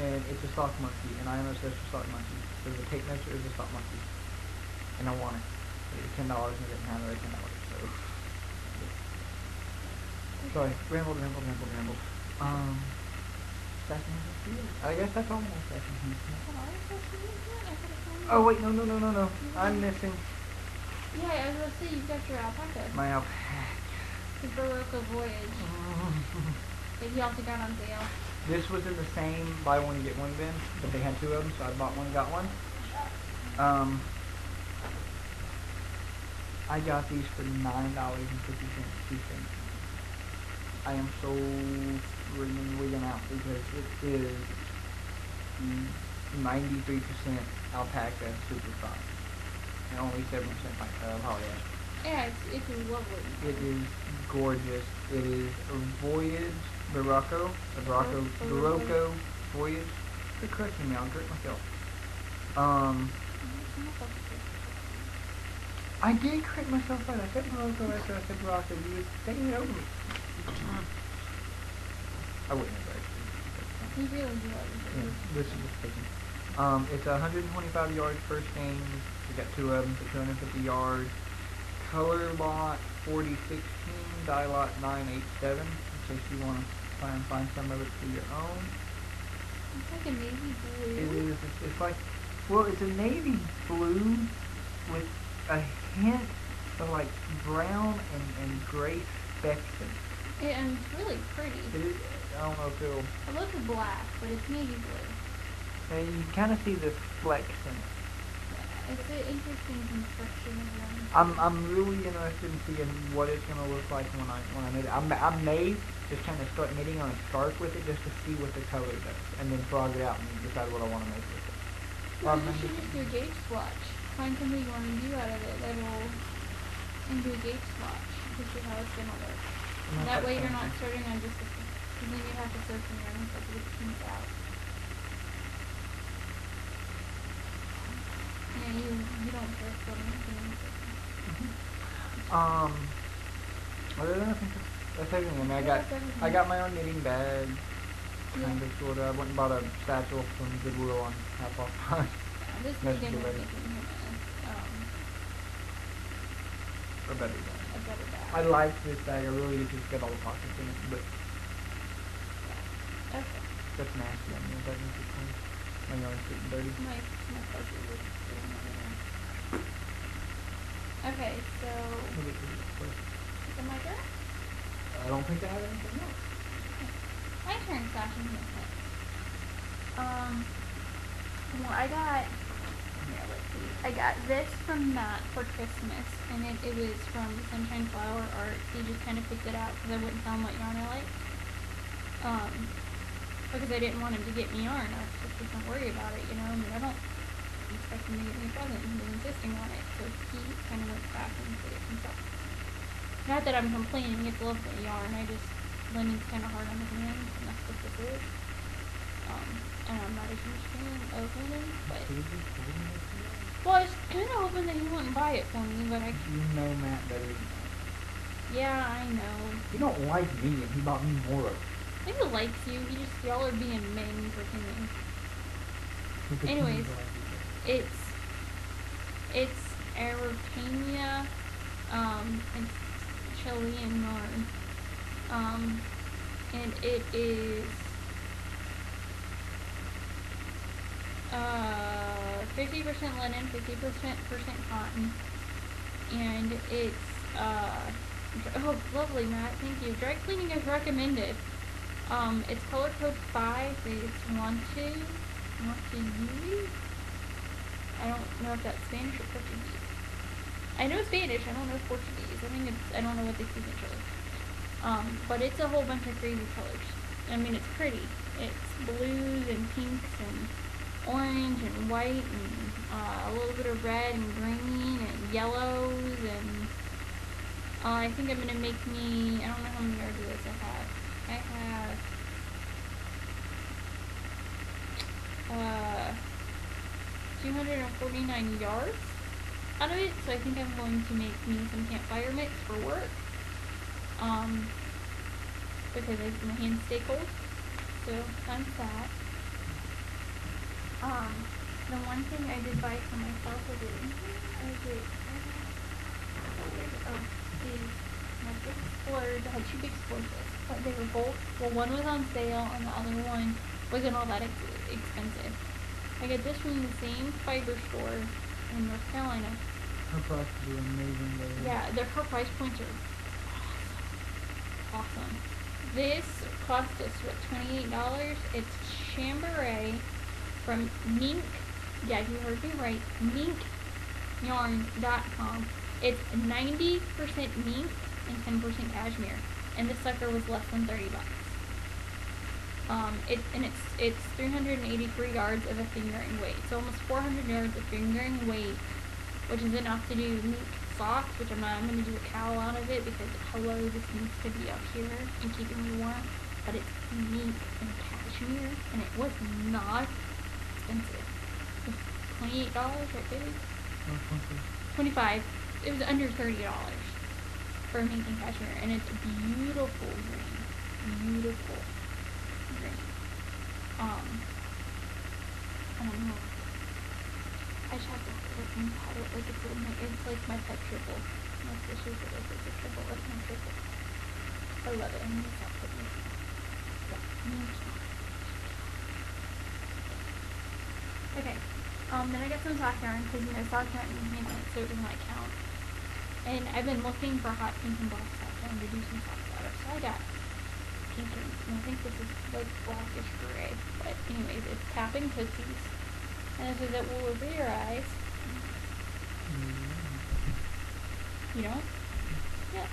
and it's a sock monkey, and I am obsessed with sock monkeys. So the tape measure is a sock monkey, and I want it. It was $10, and I didn't have it at $10, so. Sorry, rambled. Stacking I guess that's all my stacking hands. Oh wait, no. I'm missing Yeah, I was gonna say you've got your alpaca. my alpaca. The Barocco Voyage. That he also got on sale. This was in the same buy one get one bin, but they had two of them, so I bought one, got one. I got these for $9.50, 2 cents. I am so wigging out because it is 93% alpaca superfine and only 7% polyester. Yeah, it's lovely. It is gorgeous. It is a Barocco Voyage. Good correction me, I'll correct myself. I did correct myself right. I said Barocco after I said Barocco. You were taking it over me. I wouldn't have actually. You really do. Yeah, this is just taking. It's 125 yards first game. We got two of them for 250 yards. Color lot 4016, dye lot 987. In case you want to try and find some of it for your own. It's like a navy blue. It is. It's like, well, it's a navy blue with a hint of like brown and gray specks in it. Yeah, and it's really pretty. It is. I don't know if it'll. It looks black, but it's navy blue. And you kind of see the flecks in it. Yeah, it's an interesting construction of them. I'm really interested in seeing what it's gonna look like when I knit it. I may just kind of start knitting on a scarf with it just to see what the color does, and then frog it out and decide what I want to make with it. Well, you should just do a gauge swatch. Find something you want to do out of it and do a gauge swatch to see how it's gonna look. And that way you're not starting on just because then you have to search in your own stuff to get things out. Yeah, you don't trust what I'm doing. Other than I think that's everything. I mean, I got my own knitting bag, kind of sort of. I went and bought a satchel from Goodwill on half off price. This weekend we're making him a better bag. a better bag. I like this bag. I really do. It's got all the pockets in it, but Yeah. Okay. that's nasty. I mean, that makes it clean. My yarn's getting dirty. My pleasure with doing it. Okay, so Maybe it could be close. is it my turn? I don't think I have anything else. My turn, Sasha. Well, I got. Here, let's see. I got this from Matt for Christmas, and it was from Sunshine Flower Art. He just kind of picked it out because I wouldn't tell him what yarn I liked. Because I didn't want him to get me yarn. I was just don't worry about it, you know. I mean, I don't expect him to get me a present. He was insisting on it, so he kind of went back and did it himself. Not that I'm complaining. It's lovely yarn. I just linen's kind of hard on the hands, and that's what this is. And I'm not a huge fan of linen, but well, I was kind of hoping that he wouldn't buy it for me, but You know Matt better than that. yeah, I know. He don't like me, and he bought me more of it. I think he likes you. He just y'all are being mean pretending. Anyways, it's Araucania, it's Chilean yarn, and it is 50% linen, 50% cotton, and it's oh, lovely, Matt, thank you. Dry cleaning is recommended. It's color code 5. It's Wantu Yui. I don't know if that's Spanish or Portuguese. I know Spanish. I don't know Portuguese. I don't know what they speak in Chile. But it's a whole bunch of crazy colors. I mean, it's pretty. It's blues and pinks and orange and white and a little bit of red and green and yellows and I think I'm gonna make me. I don't know how many yards of this I have. I have 249 yards out of it, so I think I'm going to make me some campfire mix for work, because my hands stay cold, so that's that. The one thing I did buy for myself is my big explorers. I had two big explorers, but they were both, well, one was on sale and the other one wasn't all that expensive. I got this from the same fiber store in North Carolina. Her price would be amazing, though. Yeah, her price points are awesome. This cost us, what, $28? It's chambray from Mink. Yeah, you heard me right. Minkyarn.com. It's 90% mink and 10% cashmere, and this sucker was less than $30. It's 383 yards of a fingering weight, so almost 400 yards of fingering weight, which is enough to do mink socks, which I'm going to do a cowl out of it because, hello, this needs to be up here and keeping me warm, but it's mink and cashmere, and it was not expensive. $28, right, baby? No, 25. It was under $30 for mink and cashmere, and it's a beautiful green. Beautiful green. I don't know. I just have to look and pat it like it's like my pet triple. My fishes are like it's a triple. It's my triple. I love it. I'm gonna stop putting it. Okay. Then I got some sock yarn because sock yarn you can't make, so it doesn't like count. And I've been looking for hot pink and black sock yarn to do some socks out of. So I got pink and I think this is like blackish gray. But anyways, it's tapping tootsies. And it says it will over your eyes. You don't? Yeah.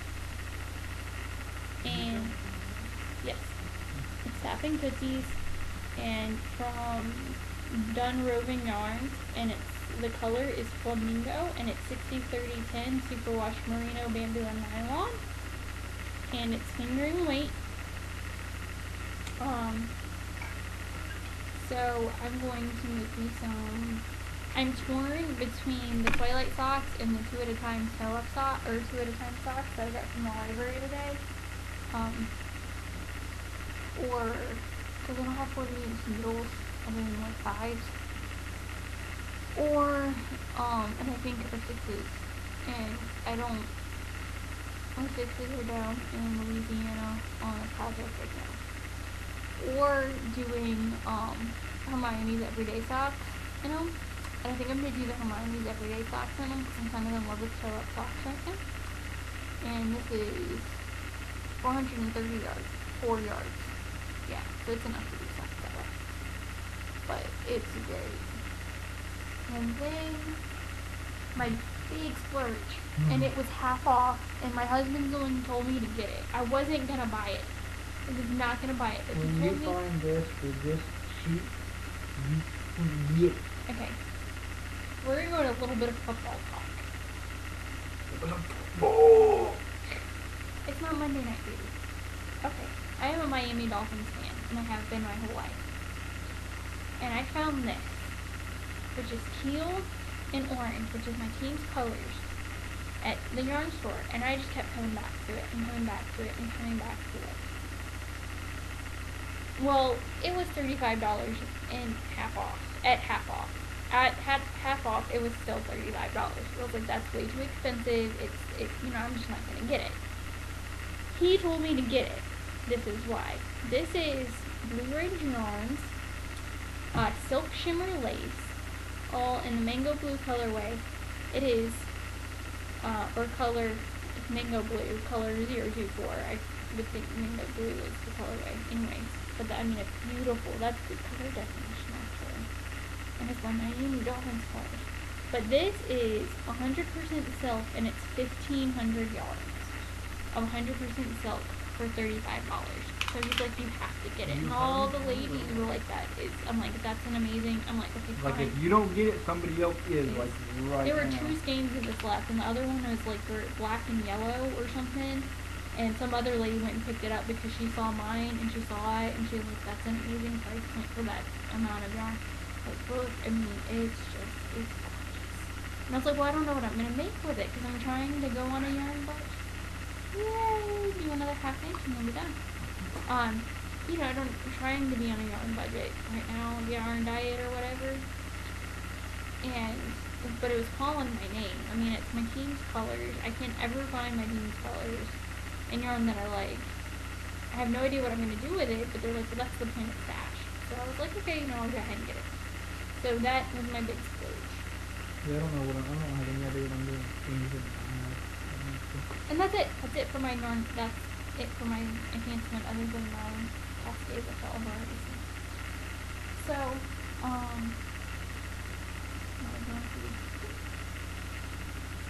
And yes, it's tapping tootsies, and from Done Roving Yarns, and the color is flamingo, and it's 60-30-10 superwash merino, bamboo, and nylon, and it's fingering weight. So I'm going to make me some. I'm torn between the Twilight socks and the 2 at a time sew up sock, or 2 at a time socks that I got from the library today. Or because I don't have 40-inch needles, I mean like 5s. Or and I think our 6s, and I don't. Our 6s are down in Louisiana on a project right now. Or doing Hermione's everyday socks in them. And I think I'm going to do the Hermione's everyday socks in them because I'm kind of in love with sew up socks right now. And this is 430 yards, 4 yards. Yeah, so it's enough to do socks that way. But it's great. And then my big splurge, and it was half off, and my husband's the one who told me to get it. I wasn't going to buy it. I was not going to buy it. But when he you told me, find this for this cheap, you can get it. okay. We're going to go to a little bit of football talk. Oh! It's not Monday night, baby. Okay. I am a Miami Dolphins fan, and I have been my whole life. And I found this, which is teal and orange, which is my team's colors, at the yarn store. And I just kept coming back to it, and coming back to it, and coming back to it. Well, it was $35 and half off. At half off. At half off, it was still $35. I was like, that's way too expensive. It's I'm just not gonna get it. He told me to get it. This is why. This is Blue Ridge Yarns, silk shimmer lace, all in the mango blue colorway. It is, or color mango blue, color 024. I would think mango blue is the colorway. Anyways, but it's beautiful. That's the color definition actually. And it's my Miami Dolphins colors. But this is 100% silk, and it's 1,500 yards of 100% silk for $35. So he's like, you have to get it. And all the ladies were like, I'm like, that's an amazing. I'm like, okay, fine. Like if you don't get it, somebody else is. Like right There were now. 2 skeins of this left, and the other one was like black and yellow or something. And some other lady went and picked it up because she saw mine and she saw it, and she was like, that's an amazing price point for that amount of yarn. Like, look, it's just It's gorgeous. And I was like, well, I don't know what I'm gonna make with it because I'm trying to go on a yarn budget. Yay! Do another half inch and then we're done. I'm trying to be on a yarn budget right now, yarn diet or whatever. But it was calling my name. I mean, it's my team's colors. I can't ever find my team's colors and yarn that I like. I have no idea what I'm gonna do with it, but they're like, well, that's the point of stash. So I was like, okay, I'll go ahead and get it. So that was my big splurge. Yeah, I don't know have any idea what I'm doing. And that's it. That's it for my yarn. That's it for my enhancement other than cascade with all of our everything. So,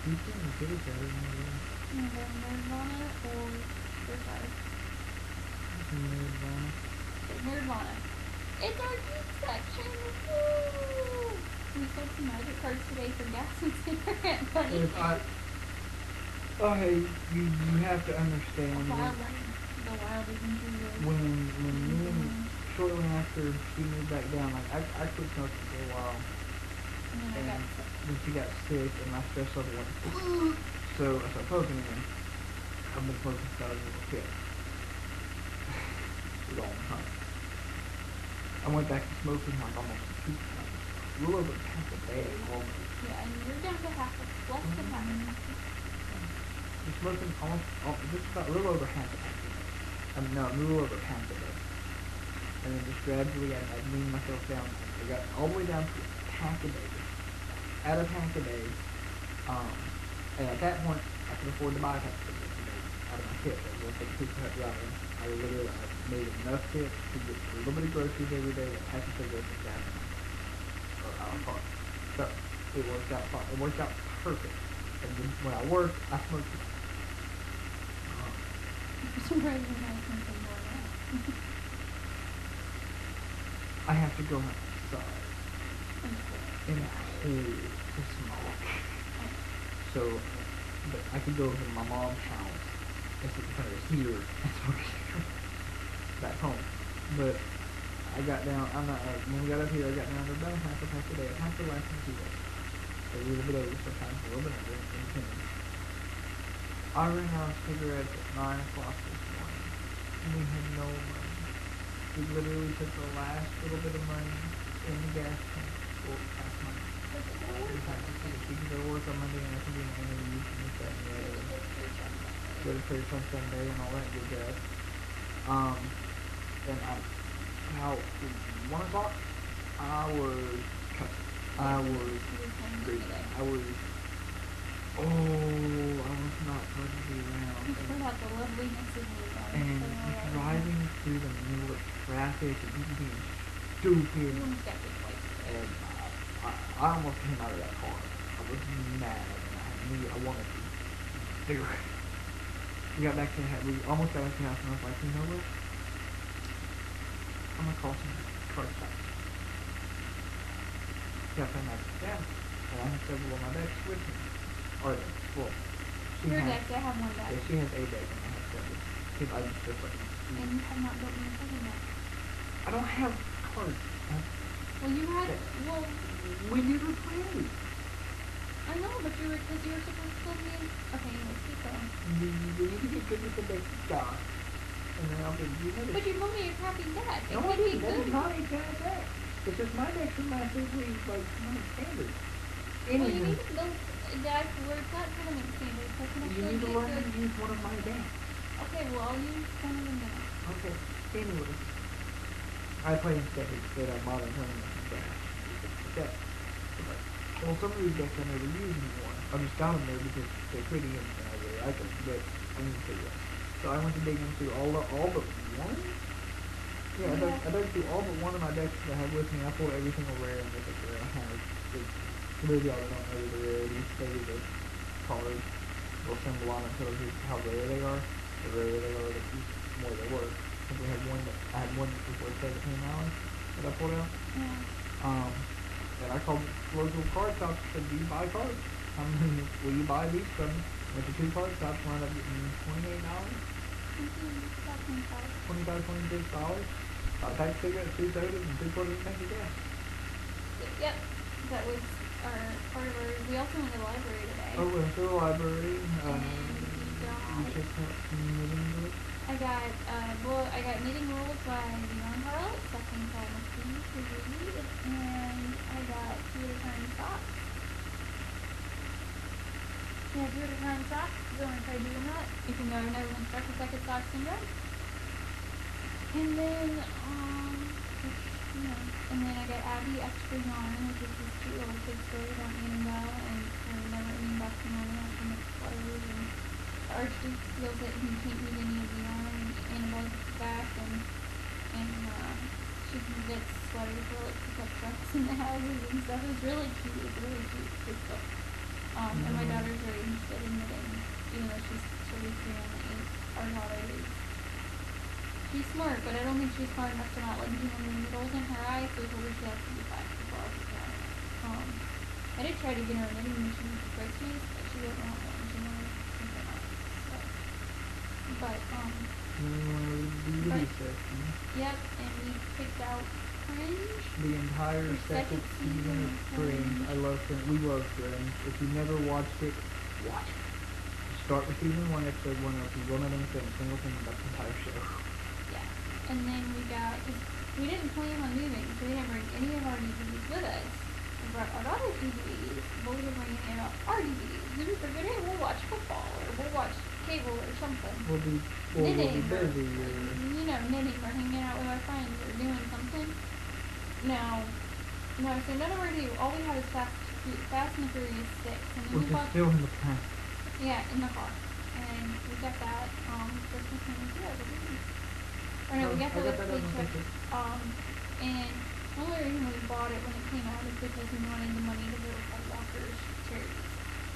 You can get it better than Nirvana or Versailles? Nirvana. Nirvana. It's our geek section. Woo! We sold some magic cards today for gas and cigarette money. Okay, you have to understand. The wild adventure. When me and shortly after she moved back down, like I quit smoking for a while. And then she got sick and my stress level went. So I started smoking again. I've been smoking since I was a little kid. Long time. I went back to smoking like almost 2 times. A little over half a day almost. Yeah, and you're down to less than half a day. You're smoking just about a little over half a day. No, a little over half a day. And then just gradually I weaned myself down. I got all the way down to half a day. Out of half a day. And at that point, I could afford to buy half a day out of my kit. I was going to take a piece of driving. I made enough kits to get a little bit of groceries every day and half a cigarettes and gas or our car. So it worked out fine. It worked out perfect. And then when I worked, I smoked it. I'm surprised you're not smoking more now. I have to go outside in a hole to smoke. So, but I could go to my mom's house and sit in front of a heater and smoke a cigarette back home. But I got down, when we got up here, I got down to about half a pack a day. Half the last 2 days. A little bit over, sometimes a little bit under, depending. I ran out of cigarettes at 9 o'clock this morning. And we had no money. We literally took the last little bit of money in the gas tank for last month. We can go to work on Monday and I can do an interview and this, that, and the other. Go to church on Sunday and all that good jazz. And about 1 o'clock, I was cussing. I was screaming. I was not fun to be around. You forgot the loveliness of your life. And driving through the middle of traffic and people being stupid. And I almost came out of that car. I was mad and I wanted to do it. We almost got back to the house and I was like, you know what? I'm gonna call some car stops. Yeah, I my dad. And I have several of my decks with me. Your deck, I have one deck. Yeah, she has a deck and I have several. Because I just like. And you have not built me a second deck. I don't have cards. Well, you had. Well, we never played. I know, but you were supposed to build me. Okay, let's keep going. You need to get good with the deck you got. And then I'll give you another. But you told me your crappy deck. No, I didn't. That is not a bad deck. It's just my decks are massively, non-standard. Well, you need to build a deck where it's not tournament standard. So you need to learn how to use one of my decks. Okay, well, I'll use one of them now. Okay. Anyways. I play instead of modern tournament decks. Decks. Well, some of these decks I never use anymore. I just got them there because they're pretty and I really like them, but I need to figure out. So I went to dig into all but one? Yeah, I dug through all but one of my decks that I have with me. I pulled every single rare and mythic rare I have. For those of y'all that don't know the rarities, they are the cards. Will symbol on it tells you how rare they are. The rarer they are, the more they worth. I think I had one that was worth $17 that I pulled out. Yeah. And I called local card shops and said, do you buy cards? Will you buy these from me? Went to 2 card shops, wound up getting $28. $26. Bought a pack of cigarettes, 2 sodas, and 3/4 tank of gas. Yep. That was part of ours. We also went to the library today. Oh, we went to the library. And We checked out some knitting books. I got Knitting Rules by the Yarn Harlot, second time to read, and I got 2 at a time socks. Yeah, 2 at a time socks. Go and try doing that. You can go and everyone's stuck with second socks syndrome. And then, and then I got Abby Extra Yarn, which is this cute little kid story about Annabelle and her never-ending box of money after it explodes, and the Archduke feels that he can't use any of the yarn, and Annabelle gets it back, and she gets sweaters for like pickup trucks in the houses and stuff. It's really cute. It's a really cute kid book. And my daughter's very interested in knitting, even though she'll be 3 on the 8th. Our daughter is. She's smart, but I don't think she's smart enough to not like doing the needles in her eyes, so I told her she has to be 5 before I'll put her on it. I did try to get her a knitting machine for Christmas, but she doesn't want one. She wanted something else. So. But, yep, and we picked out Fringe. The entire second season of Fringe. I love Fringe. We love Fringe. If you never watched it, watch it. Start with season 1, episode 1, if you will not understand a single thing about the entire show. Yeah. And then we got, cause we didn't plan on moving, so we didn't bring any of our DVDs with us. We brought our daughter's DVDs, but we didn't bring any of our DVDs. We just figured, hey, we'll watch football, or we'll watch cable or something. We'll be knitting, busy. Knitting or hanging out with our friends or doing something. No, so none of our do. All we have is Fast and the Furious 6. And then Which is still in the past. Yeah, in the car. And we got that, Christmas and or no, we got the paycheck. And the only reason we bought it when it came out is because we wanted the money to go to Paul Walker's charities.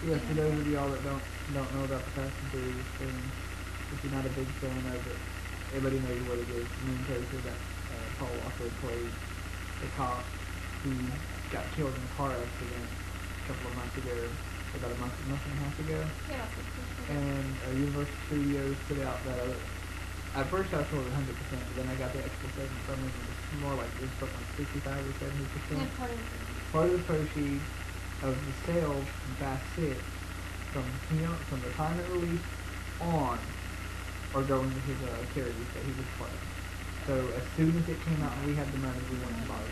Yes, for those of y'all that don't know about the Fast and Furious thing, if you're not a big fan of it, everybody knows what it is. The main character that Paul Walker played, the cop who got killed in a car accident a couple of months ago, about a month and a half ago. Yeah, and Universal Studios put out that. At first I sold 100%, but then I got the extra 7 from it. It's more like it's something like 65 or 70%. Yeah, part of the proceeds of the sales from Fast 6 from the time it released on are going to his charities that he was playing. So as soon as it came out and we had the money, we went and bought it.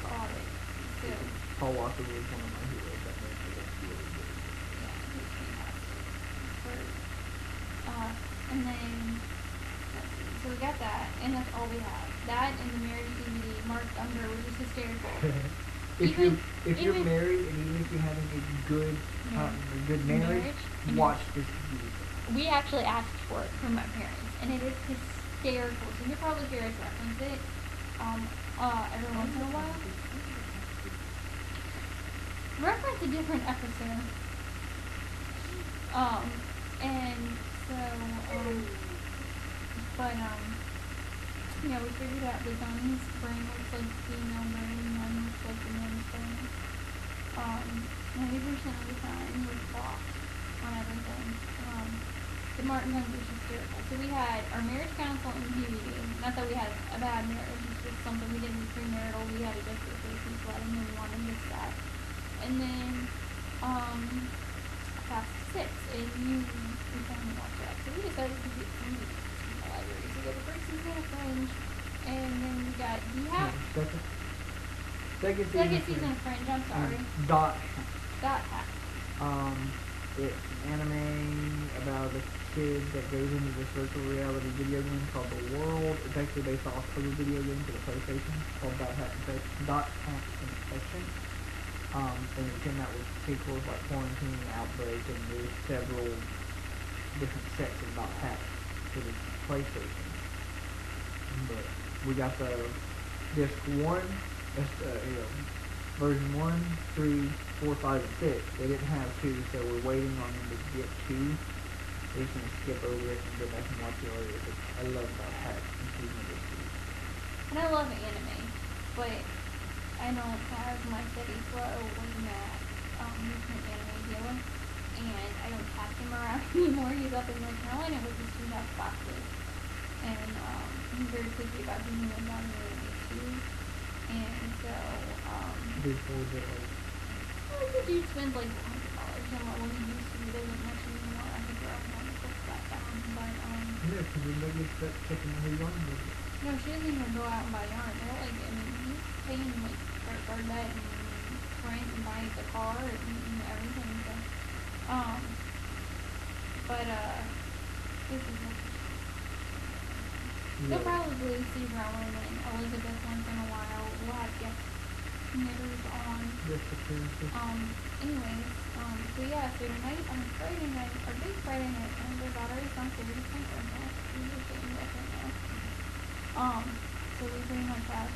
Paul Walker was one of my heroes that made me really good. Yeah, he's fantastic. And then, so we got that, and that's all we have. That and the marriage DVD marked under, which is hysterical. if you're married and even if you're having a good marriage, watch this DVD. We actually asked for it from my parents, and it is hysterical. So you'll probably hear us reference it every once in a while. Reference a different episode. And so, we figured out the Donnie's brain looks like the female brain, mine looks like the men's brain. 90% of the time with thought on everything. The Martin Guns was hysterical. So we had our marriage counsel and DVD. Not that we had a bad marriage, it's just something we didn't premarital. We had a different faces wedding and we wanted to miss that. And then, Fast 6, and we finally watched that. So we decided to get some movies from the library. So we got the first season of Fringe, and then we got Second season of Fringe, I'm sorry. Dot Hat. It's an anime about a kid that goes into this virtual reality video game called The World. It's actually based off of a video game for the PlayStation called Dot Hat Infection. And it came out with sequels like Quarantine, Outbreak, and there's several different sets of Dot Hats for the PlayStation. But we got the disc 1, version 1, 3, 4, 5, and 6. They didn't have 2, so we're waiting on them to get 2. We're just going to skip over it and go back and watch the earlier. I love Dot Hat and season of this. And I love anime, but I don't have my steady flow with Matt. He's my anime dealer, and I don't pass him around anymore. He's up in North Carolina with his 2 house boxes, and he's very picky about being in anime too. And so, like the dude spends like $100 on what he used to. He doesn't much anymore. I think we're trying to put that down. But Yeah, because then that gets that chicken in his yarn with it. no, she doesn't even go out and buy yarn. They're like, I mean, he's paying like credit card debt and rent and buying the car and everything. So, but this is what Yeah. you'll probably see Rowan and Elizabeth once in a while. We'll have guest knitters on. Just appearances. Anyways, so yeah, so tonight on Friday night, or big Friday night, and their daughter is downstairs at my friend's house. We're just sitting with right now. So we pretty much have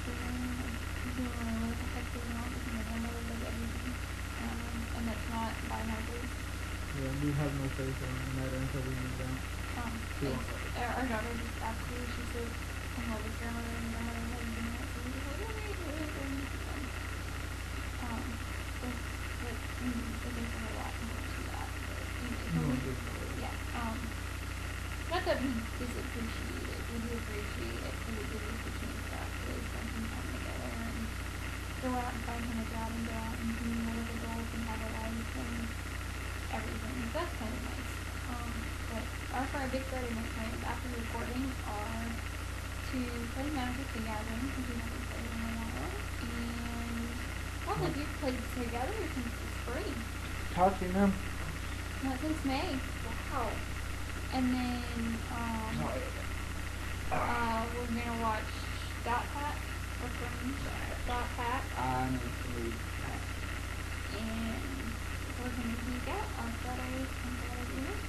doing a little hectic and all because my grandmother does everything. And that's not by my place. Yeah, we have no say so in the matter until we move out. Our daughter just absolutely, she's so in love with grandmother and grandmother loves doing it, so we're just like, okay, we're going to keep them. It makes a whole lot more to that, but anyways, yeah, not that we disappreciate it, we do appreciate it because it gives us a chance to actually spend some time together and go out and find him a job and go out and be more of adults and have a life and everything. So that's kind of nice. But our big Friday night plans after recording are to play Magic the Gathering because we haven't played in a while, and I don't think we've played together since the spring. Talking them. Not since May. Wow. And then we're gonna watch Dot Pat or from Dot Pat. I need to read that. And we're gonna sneak out on Saturday and Saturday evening.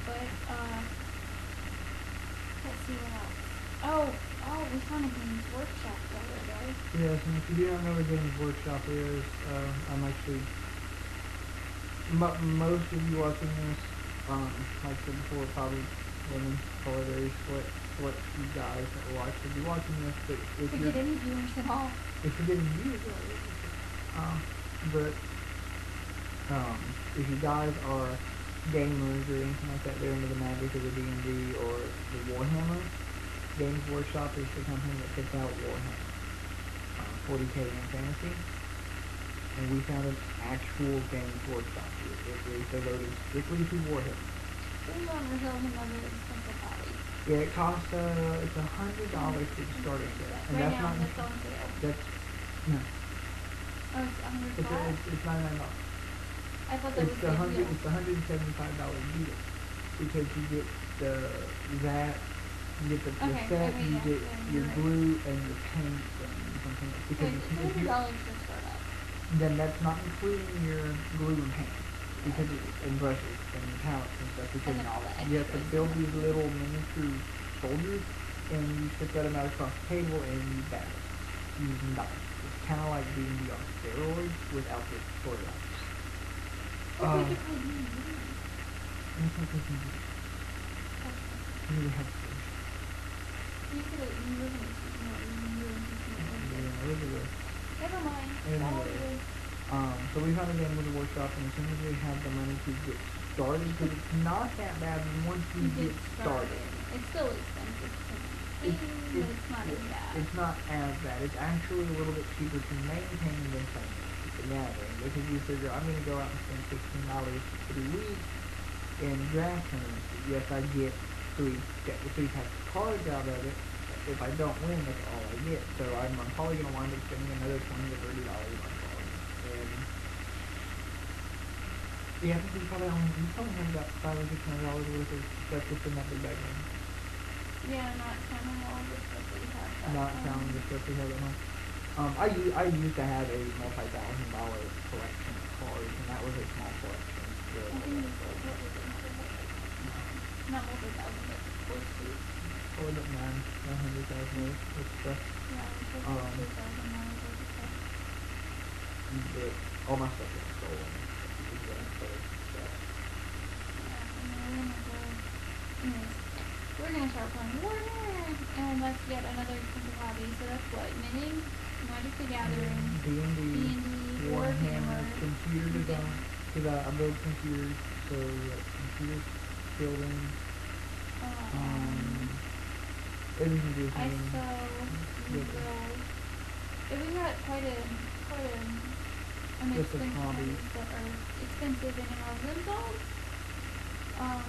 But let's see what else. Oh, we found a Games Workshop the other day. Yes, and if you do not know what Games Workshop is, I'm actually most of you watching this, like I said before, probably women, probably very select few guys that will actually be watching this, but if We you're get any viewers at all. if you're getting views, but if you guys are gamers or anything like that, they're into the Magic or the D&D or the Warhammer, Games Workshop is the company that puts out Warhammer, 40K in fantasy, and we found an actual Games Workshop. It is devoted strictly to Warhammer. We want ourselves another expensive hobby. Yeah, it costs it's $100 for the starter set, and Right that's now, not that's on sale. that's no, Oh, it's $100. it's $99. I thought that was It's the deal. it's $175 deal because you get that. You get the Okay, set, okay, you yeah, get yeah, your you're right. glue and your paint and something else. So Because it's if you, $100 to start up. then that's not including your glue and paint because and brushes and palettes and stuff because And then all the you have to extras. build these little miniature soldiers and you set them out across the table and you battle using dice. It's kind of like D&D on steroids without the storyline. Or we could play D&D. That's not what you do. You really have to. You live in a Yeah, Elizabeth. Never mind. Anyway. So we found a game with a workshop, and as soon as we have the money to get started, because it's not that bad once you get started. It's still expensive to maintain, but it's not as bad. It's not as bad. It's actually a little bit cheaper to maintain than playing the Gathering, because you figure I'm going to go out and spend $16 for 3 weeks in draft tournaments. Yes, I get three packs of cards out of it. If I don't win, that's all I get. So I'm probably going to wind up spending another $20 to $30 on cards. And yeah, I think you probably have about $500 or $600 worth of stuff just in that big bag. Yeah, not counting all the stuff that we have. Not counting the stuff we have at home. I used to have a multi-$1,000 collection of cards, and that was a small collection. I think it's like, what was it? Not multi-thousand, but close to. Or about $900,000 worth of stuff. Yeah, it's like $2,000 worth of stuff. But all my stuff was stolen. So. Yeah, and then anyways, we're gonna start playing Warhammer, and that's yet another expensive hobby. So that's what, knitting, Magic the Gathering, D&D, Warhammer, computer design, because I build computers, so computer building, everything to do with I me. sew, we build. Yeah, we got quite a Just a inexpensive hobby. hobbies that are expensive in and of themselves.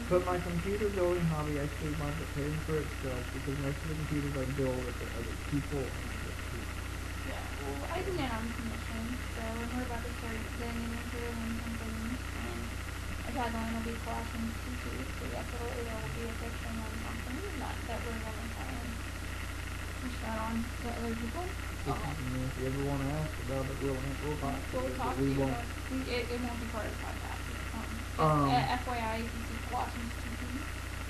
But my computer building hobby actually winds up paying for itself because most of the computers I build are for other people and I get to. Yeah, well, I do that on commission, so we're about to start getting into doing something, and our tagline will be Colossians 2:2, so yes, it'll be a fiction on something, not that we're going to try and push that on to other people. If you ever want to ask about it, we'll talk to We'll you, talk but to we you, won't. but it won't be part of the podcast. Um, FYI, if you see Colossians 2:2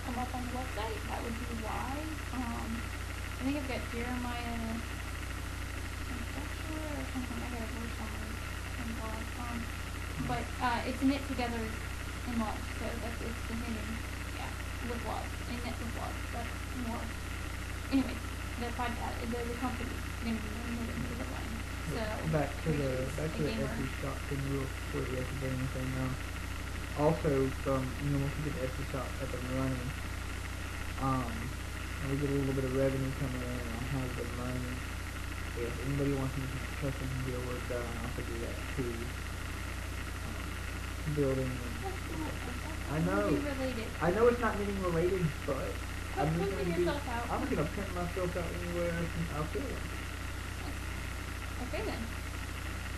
come up on the website, that would be why. I think I've got Jeremiah or something. I got a verse on my blog. But it's knit together in love, so it's the knitting, yeah, with love, and knit with love. That's more. Anyway, the podcast, the company is going to be knitting with the line. So back to the Etsy shop thing real quick. You have to bring anything down. Also, once we get the Etsy shop up and running, and we get a little bit of revenue coming in, and I have the money. If anybody wants me to custom deal work done, I could do that too. Building. I know. I know it's not knitting related, but I'm just gonna print myself out anywhere I'll feel it. Okay then.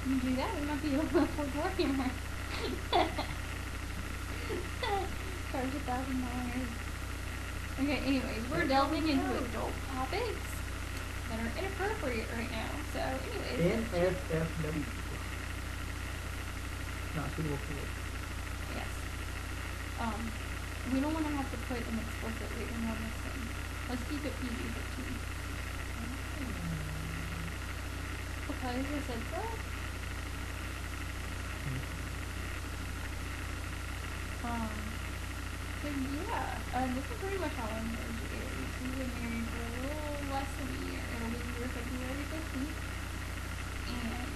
You do that, we might be able to afford Warhammer. Charge $1,000. Okay, anyways, we're delving into adult topics that are inappropriate right now. So, anyways. NSFW. Not suitable for work. Yes. We don't want to have to put an explicit rating on this thing. Let's keep it PG-13. Because I said so. So yeah, this is pretty much how our marriage is. We've been married for a little less than a year. It'll be here February 15th. And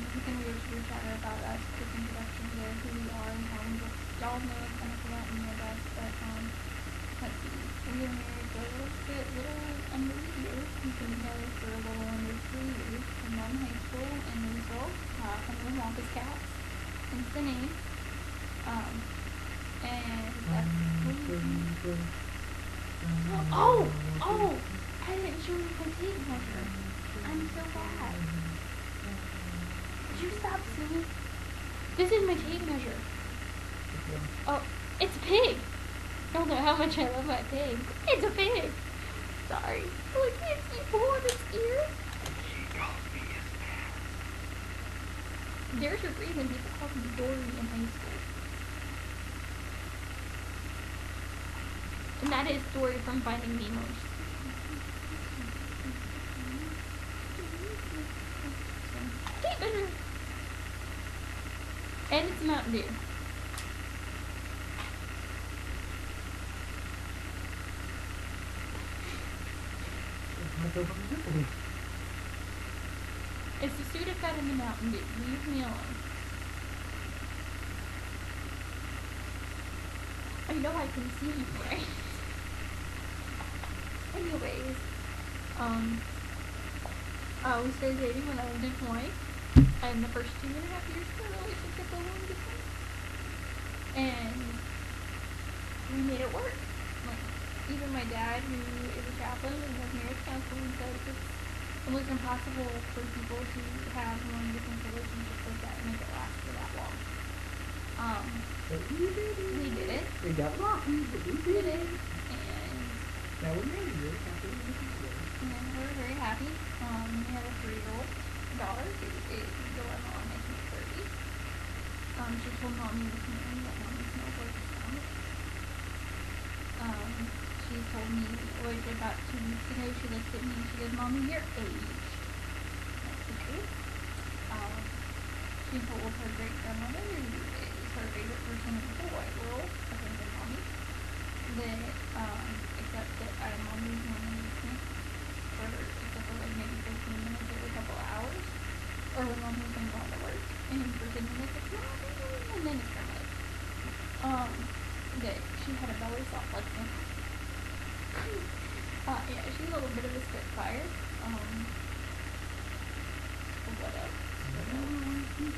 we can do a chatter about us, quick introduction to who we are and how we look. Y'all know us kind of about me, I guess, but let's see. We were married for a little under a year. We've been together for a little under 3 years. We met in high school in Louisville, from the Wampus Cats, Cincinnati. And that's I didn't show you my tape measure. I'm so bad. Would you stop singing? This is my tape measure. Oh, it's a pig. I don't know how much I love my pig. It's a pig. Sorry. Look, I can't see pull on its ear. There's your reason people called me Dory in high school. And that is Dory from Finding Nemo. Tape measure. And it's Mountain Dew. It's the Sudafed in the Mountain Dew. Leave me alone. I know I can see you, right? Anyways, we started dating when I lived in Hawaii, and the first 2.5 years of the relationship were really different. And we made it work. Like, even my dad, who is a chaplain and does marriage counseling, says it's almost impossible for people to have long distance relationships like that and make it last for that long. We did it. We got lucky, but we did it. And now we're married. And we're very happy. We have a 3-year-old daughter who is going on making 30. She told mommy this morning that mommy smells like a skunk. She told me, like, about 2 weeks ago, she looked at me and she goes, "Mommy, you're aged." That's the truth. She told her great-grandmother, who is her favorite person in the whole wide world, other than mommy, that, except that mommy was normally listening except for like maybe 15 minutes every couple of hours, or when mommy was going to go to work, and for 10 minutes it's mommy, and then it's grandmother. That she had a belly soft like him. Yeah, she's a little bit of a spitfire. What else? 16.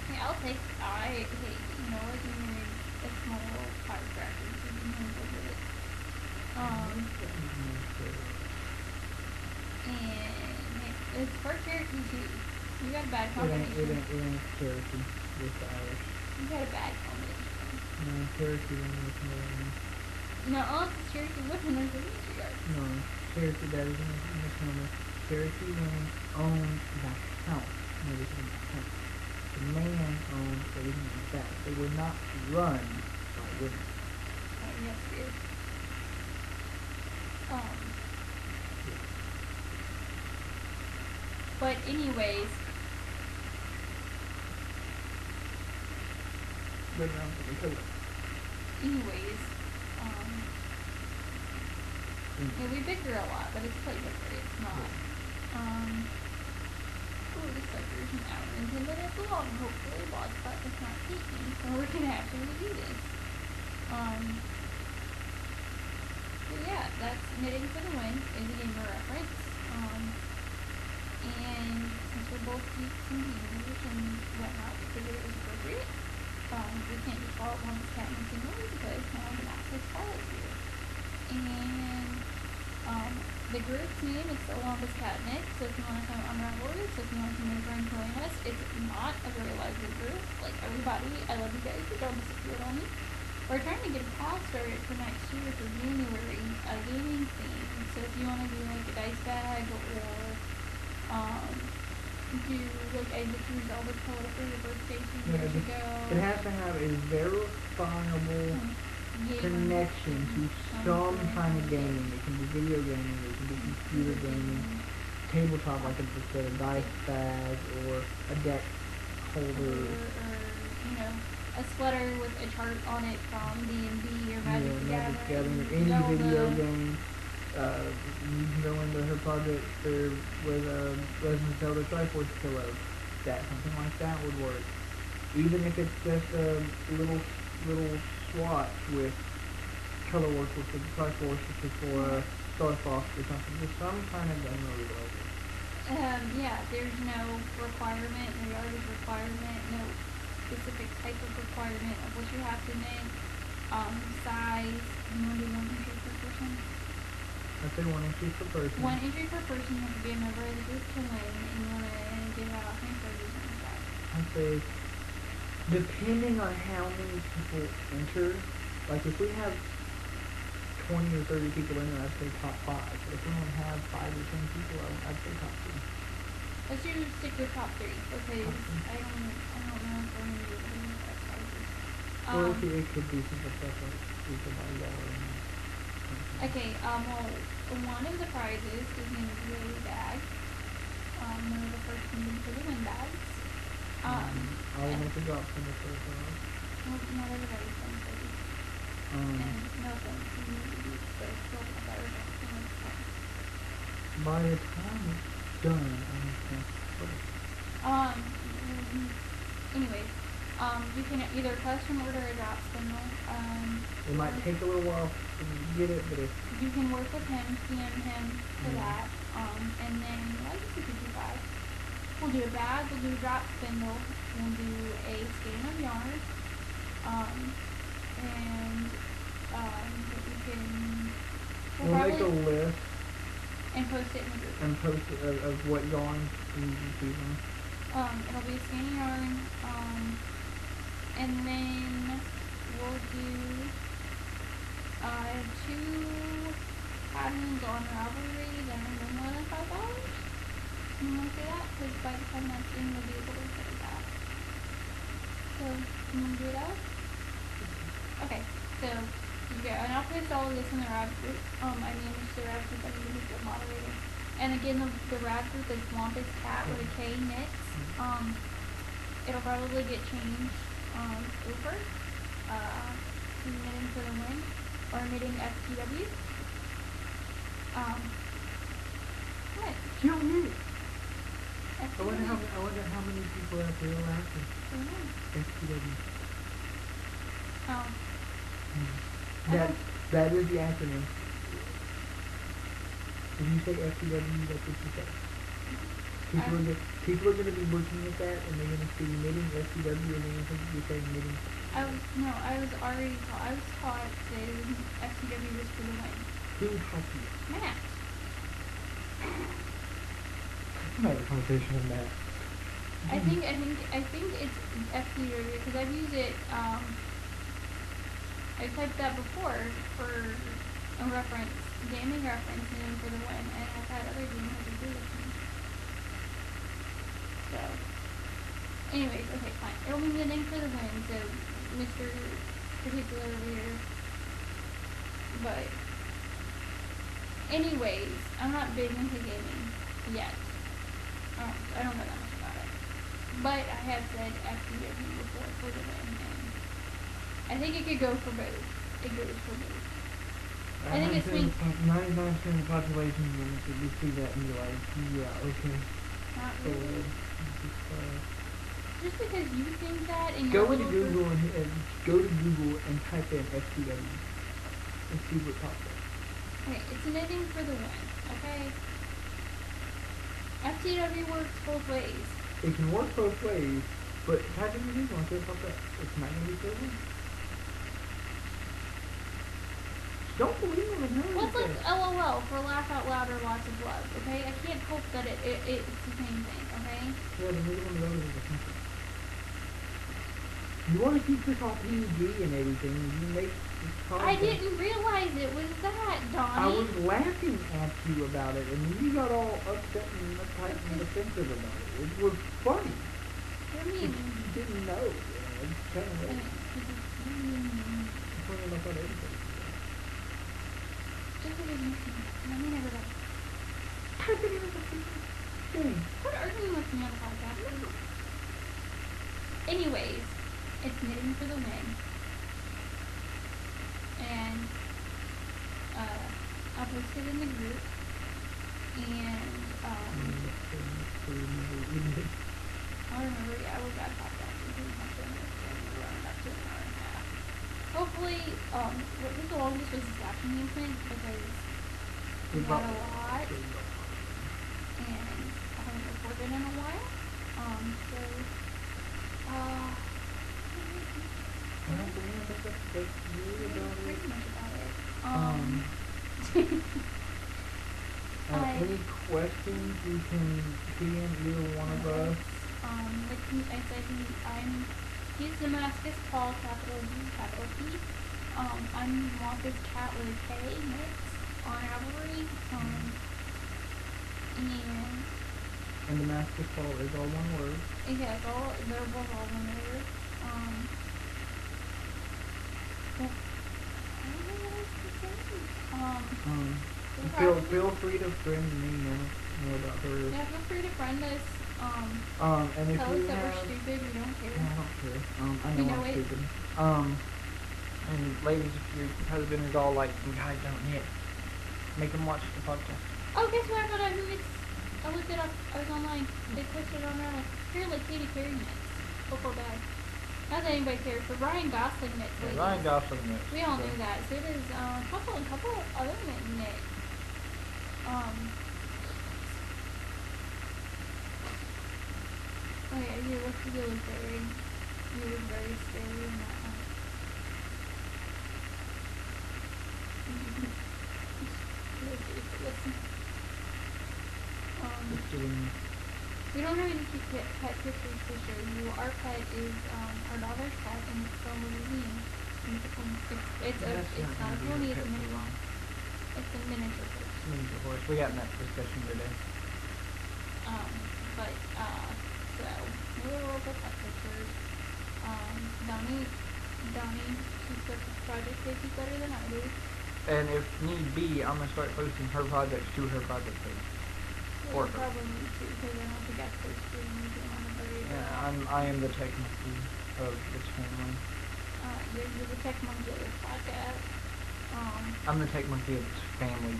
Yeah, I'll take. Hey, you know what? You made a small firecracker, so you can go with it. And it's for Cherokee too. You got a bad combination. It ain't Cherokee. It's Irish. You got a bad combination. No, Cherokee don't make no money. No, it's Cherokee women are the matriarchs. No, Cherokee that is a misnomer. Cherokee women owned the house. No, they didn't house. The man owned everything like that. They were not run by women. Oh, yes, it is. But anyways, But now for the color. anyways, yeah, we bicker a lot, but it's play bicker. It's not. Ooh, this sucker's an hour and 10 minutes long. Hopefully, Blogspot does not keep me, so we're gonna actually do this. But yeah, that's Knitting for the Win is a gamer reference. And since we're both geeks and gamers and whatnot, we figured it was appropriate. We can't just call it one cat and singly because now the access file is here. And the group's name is So Long as Catnip, so if you want to come on Ravelry, so if you want to come over and join us, it's not a very lively group. Like everybody, I love you guys, but don't disappear on me. We're trying to get a pass started for next year for January, a gaming theme. So if you want to do like a dice bag or do like a victory Zelda color for your birthday 2 years ago. It has to have a verifiable connection to some kind of gaming. It can be video gaming, it can be computer gaming, tabletop like a dice bag or a deck holder. Or you know, a sweater with a chart on it from D&D or Magic the Gathering. Or any video game. You can go into her project there with a Legend of Zelda Triforce pillow. Something like that would work. Even if it's just a little swatch with color work with the Triforce, which is for Star Fox or something. Just some kind of game really well. Yeah, there's no requirement, no yardage requirement, no specific type of requirement of what you have to knit. Size, you want to do 1 entry per person? I'd say 1 entry per person. 1 entry per person, you have to be a member of the group to win, and you want to give out hand charges on the side. I'd say, depending on how many people enter, like if we have 20 or 30 people in there, I'd say top 5. But if we only have 5 or 10 people, I'd say top 3. Let's stick with top 3, because I don't know if we're going to be able to use that sizes. Or it could be simple stuff like we could buy water and okay, well, one of the prizes is going to be a bag. One of the first Knitting for the Win bags. I'll make a drop from the first one. Well, not everybody's going to say. And no offense, you need to be exposed to the better than By the time it's done, I'm going to put it. Anyways, you can either custom order a drop spindle. It might take a little while to get it, but if you can work with him, PM him for that. And then I guess you could do 5. We'll do a bag, we'll do a drop spindle, we'll do a skein of yarn, and we can we'll make a list and post it in the group. and post it of what yarn we use on. It'll be a skein of yarn, and then we'll do 2 patterns on Ravelry that are no more than $5. You want to say that? Because by the time that's in, we'll be able to say that. So, you want to do that? Okay, so, yeah, and I'll post all of this in the Rav group. I manage the Rav group, I need to be the moderator. And again, the Rav group is Wampus Cat with a K knits. It'll probably get changed over to Knitting for the Win or Knitting FTW. What? You don't need it. FTW. I wonder how many people out there are active. FTW. That is the acronym. If you say FTW, that's what you say. People are gonna be looking at that and they're gonna see knitting SCW and they're gonna think you're saying knitting. I was already taught. I was taught that FCW was for the win. Who taught you? Matt. I'm having a conversation with Matt. I think it's FCW because I've used it. I typed that before for a reference, gaming reference, and for the win, and I've had other gamers agree with me. So, anyways, okay, fine. It'll be knitting for the win. So, Mr. Particular over here. But, anyways, I'm not big into gaming yet. I don't know that much about it. But I have said FCW before for the win, and I think it could go for both. It goes for both. I think it's 99% of the population would see that and be like, yeah, okay. Not really. Just because you think that and go to Google and type in FCW and see what pops up. Okay, it's knitting for the win, okay? FCW works both ways. It can work both ways, but type in Google and see what pops up. It's not going to be for the win. Don't believe me with none What's of like LOL for laugh out loud or lots of love, okay? I can't hope that it's the same thing, okay? Yeah, then neither one of those is a country. You want to keep this all PG and everything, you make I didn't realize it was that, Donnie. I was laughing at you about it, and you got all upset and uptight and defensive about it. It was funny. What do you mean? You didn't know. It's kind of like... It's funny enough about everything. Just because you I mean everybody. Quit arguing with me on the podcast. Anyways, it's knitting for the win. And I'll post it in the group. And I remember, yeah, we got podcast. We're running up to an hour and a half. Hopefully, what was the longest was the slash engagement because we had a lot, and I haven't recorded in a while. So, pretty much about it. Any questions you can PM either one of us. Like I said, he's Damascus Paul, capital D, capital P. I'm Marcus Cat with a K, Knits, on Ravelry, and Damascus Paul is all one word. Yeah, they're both all one word. Feel free to friend me, know about her. Yeah, feel free to friend us. And if tell you us that have, we're stupid, we don't care. I don't care. I know I'm stupid. And ladies, if your husband is all like, guys don't knit, make him watch the podcast. Oh, guess what? I looked it up. I was online. They posted on Ravel. Apparently Katy Perry knits before bed. Not that anybody cares, but Ryan Gosling knits. Yeah, Ryan Gosling knits. We all knew that. So does a couple other men knit. Oh yeah, you look very scary in that one. We don't have any pet pictures to show you. Our pet is our daughter's pet, and it's from a museum. It's not a pony, it's a miniature. It's a miniature horse. Miniature horse. We got in that discussion today. So we will look at pet pictures. Donnie keeps up this project pages better than I do. And if need be, I'm gonna start posting her projects to her project page. Well, you probably need to, because I don't think I've posted anything on the very I am the tech monkey of this family. You're the tech monkey of this podcast. I'm the tech monkey of this family.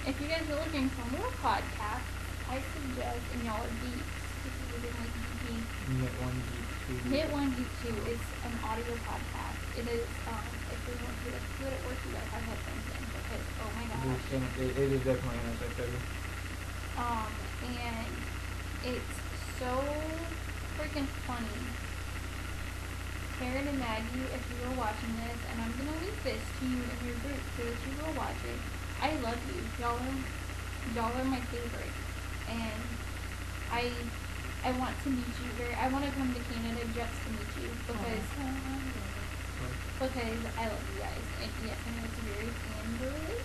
If you guys are looking for more podcasts, I suggest, and y'all are geeks, this is a good like geek. Knit One Geek 2. Knit One Geek 2 is an audio podcast. It is, if we want to do it at work, you gotta have headphones in, because, oh my gosh. It is definitely an SFW. And It's so freaking funny. Karen and Maggie, if you are watching this, and I'm gonna link this to you in your group so that you will watch it. I love you. Y'all are my favorite. And I I want to meet you I want to come to Canada just to meet you because I love you guys. And yes, I know it's very fangirly,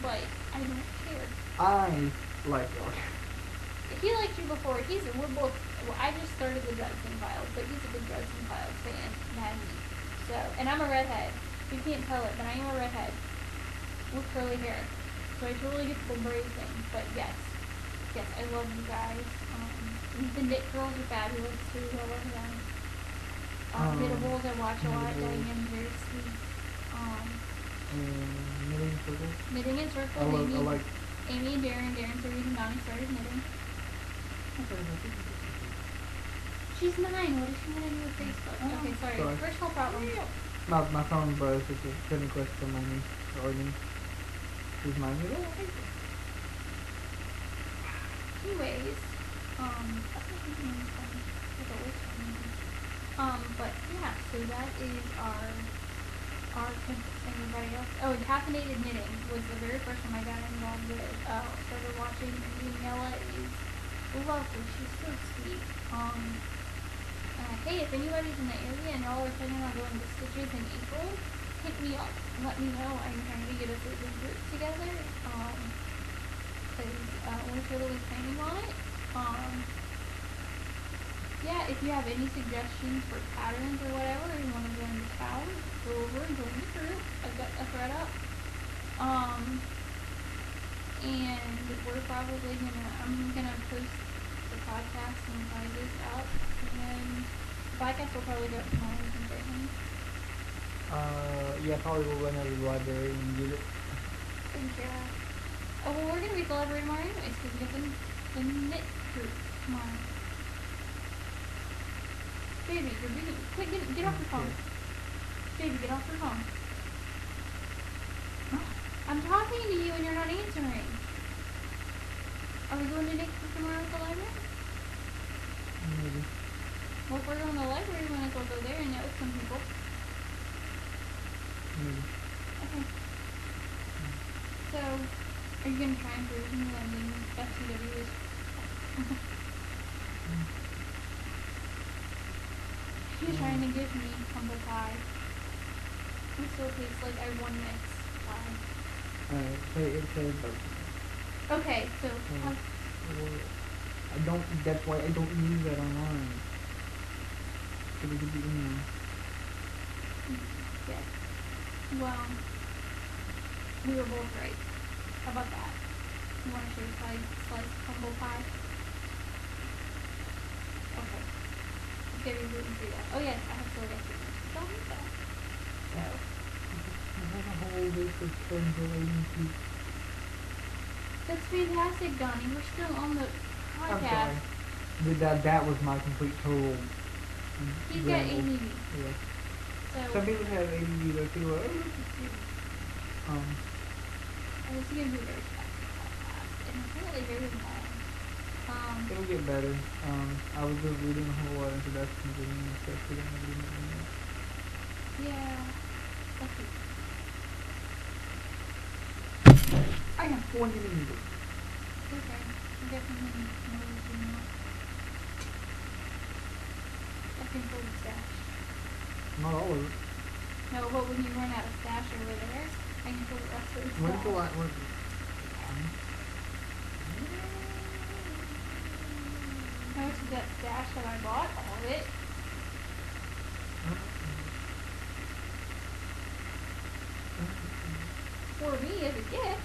but I don't care. I like y'all. He liked you before. We're both. Well, I just started the Judson Files, but he's a big Judson Files fan. Maggie. So, and I'm a redhead. You can't tell it, but I am a redhead with curly hair. So I totally get the brave thing. But yes, I love you guys. The Knit Girls are fabulous too. I love them. Knittables I watch a lot. Diane's very sweet. Knitting Circle. Knitting in Circle. I like Amy and Darren. Darren's the reason Donnie started knitting. She's 9. What is she gonna do with Facebook? Okay, sorry. Personal problem. My phone broke. It's a training question from my niece or niece. She's 9 years old. Anyways, that's what I'm doing. But yeah, so that is our everybody else. Oh, and caffeinated knitting was the very first one I got involved with. Started watching and reading Ella is lovely. She's so sweet. Hey, if anybody's in the area and y'all are planning on going to Stitches in April, hit me up. Let me know. I'm trying to get us a big group together. Because we're totally planning on it. Yeah, if you have any suggestions for patterns or whatever, or you want to join the town, go over and join the group. I've got a thread up. And I'm gonna post the podcast and probably this up, and then the podcast will probably go up tomorrow or something. Yeah, probably we'll run out of the library and get it. Yeah. Oh, well, we're gonna be at the library tomorrow anyways, because we got the knit group tomorrow. Baby, you're being quick. Get off your phone. Baby, get off your phone. I'm talking to you and you're not answering. Are we going to knit group tomorrow at the library? Maybe. Well, if we're going to the library, we might as well go there and knit with some people. Maybe. Okay. So, are you gonna try and prove to me that FCW is? He's trying to give me humble pie. It still tastes like I won mix pie. It says both. Okay, so I don't. That's why I don't use that online. So we could be email. Yes. Well, we were both right. How about that? You want to share slice humble pie? Okay. It's gonna be gluten free though. Oh yes, I have soy gluten. Don't eat that. So. I have a whole list of congratulations. That's fantastic, Donnie. We're still on the podcast. I'm sorry. That was my complete total. He's got ADD. Yeah. So. Some people have ADD. They feel like, It's gonna be very fast, and it's really very long. It'll get better. I was just reading a whole lot of introductions and stuff to them. Yeah. Okay. I have 4 minutes. Okay. I definitely know what you know. I can pull the stash. Not all of it. No, but when you run out of stash over there, I can pull the rest of the stash. When's the last one? How much is that stash that I bought? All of it. For me as a gift.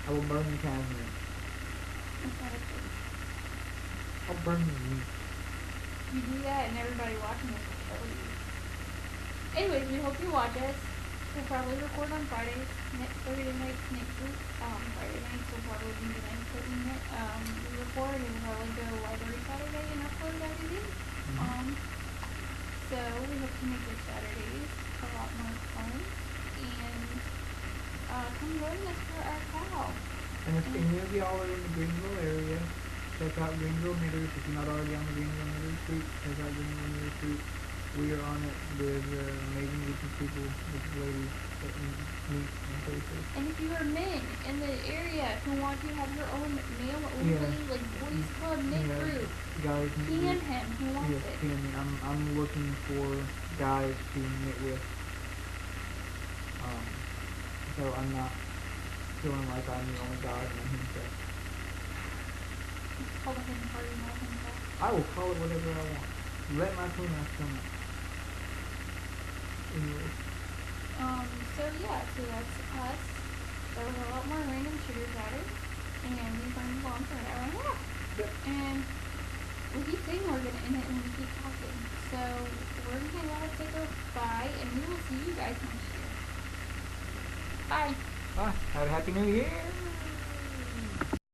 I will burn the cabinet. That's not a gift. I'll burn the meat. You do that and everybody watching this will kill you. Anyways, we hope you watch us. We'll probably record on Fridays. Next Thursday night, Knit Group. Friday nights will probably be the nights that we record, and we'll probably go library Saturday and upload every day. So we hope to make your Saturdays a lot more fun. And come join us for our cow. And if any of y'all are in the Greenville area, check out Greenville Knitters. If you're not already on the Greenville Knitters group, check out Greenville Knitters group. We are on it. There's an amazing group of people, group of ladies that we meet and play with. And if you are men in the area who want to have your own male only, Yeah. like boys club knit Yeah, group, guys knit PM group. him who wants Yes, it. PM me. I'm looking for guys to knit with. So I'm not feeling like I'm the only guy in the hen fest. It's called a hen party, not a hen fest. I will call it whatever I want. Let my peanuts come up. Anyway. So yeah, so that's us. There was a lot more random chitter chatter, and we've been along for an hour and a half. Yep. And we keep saying we're gonna end it and we keep talking. So we're gonna let it say goodbye, and we will see you guys next year. Bye. Bye. Have a happy new year.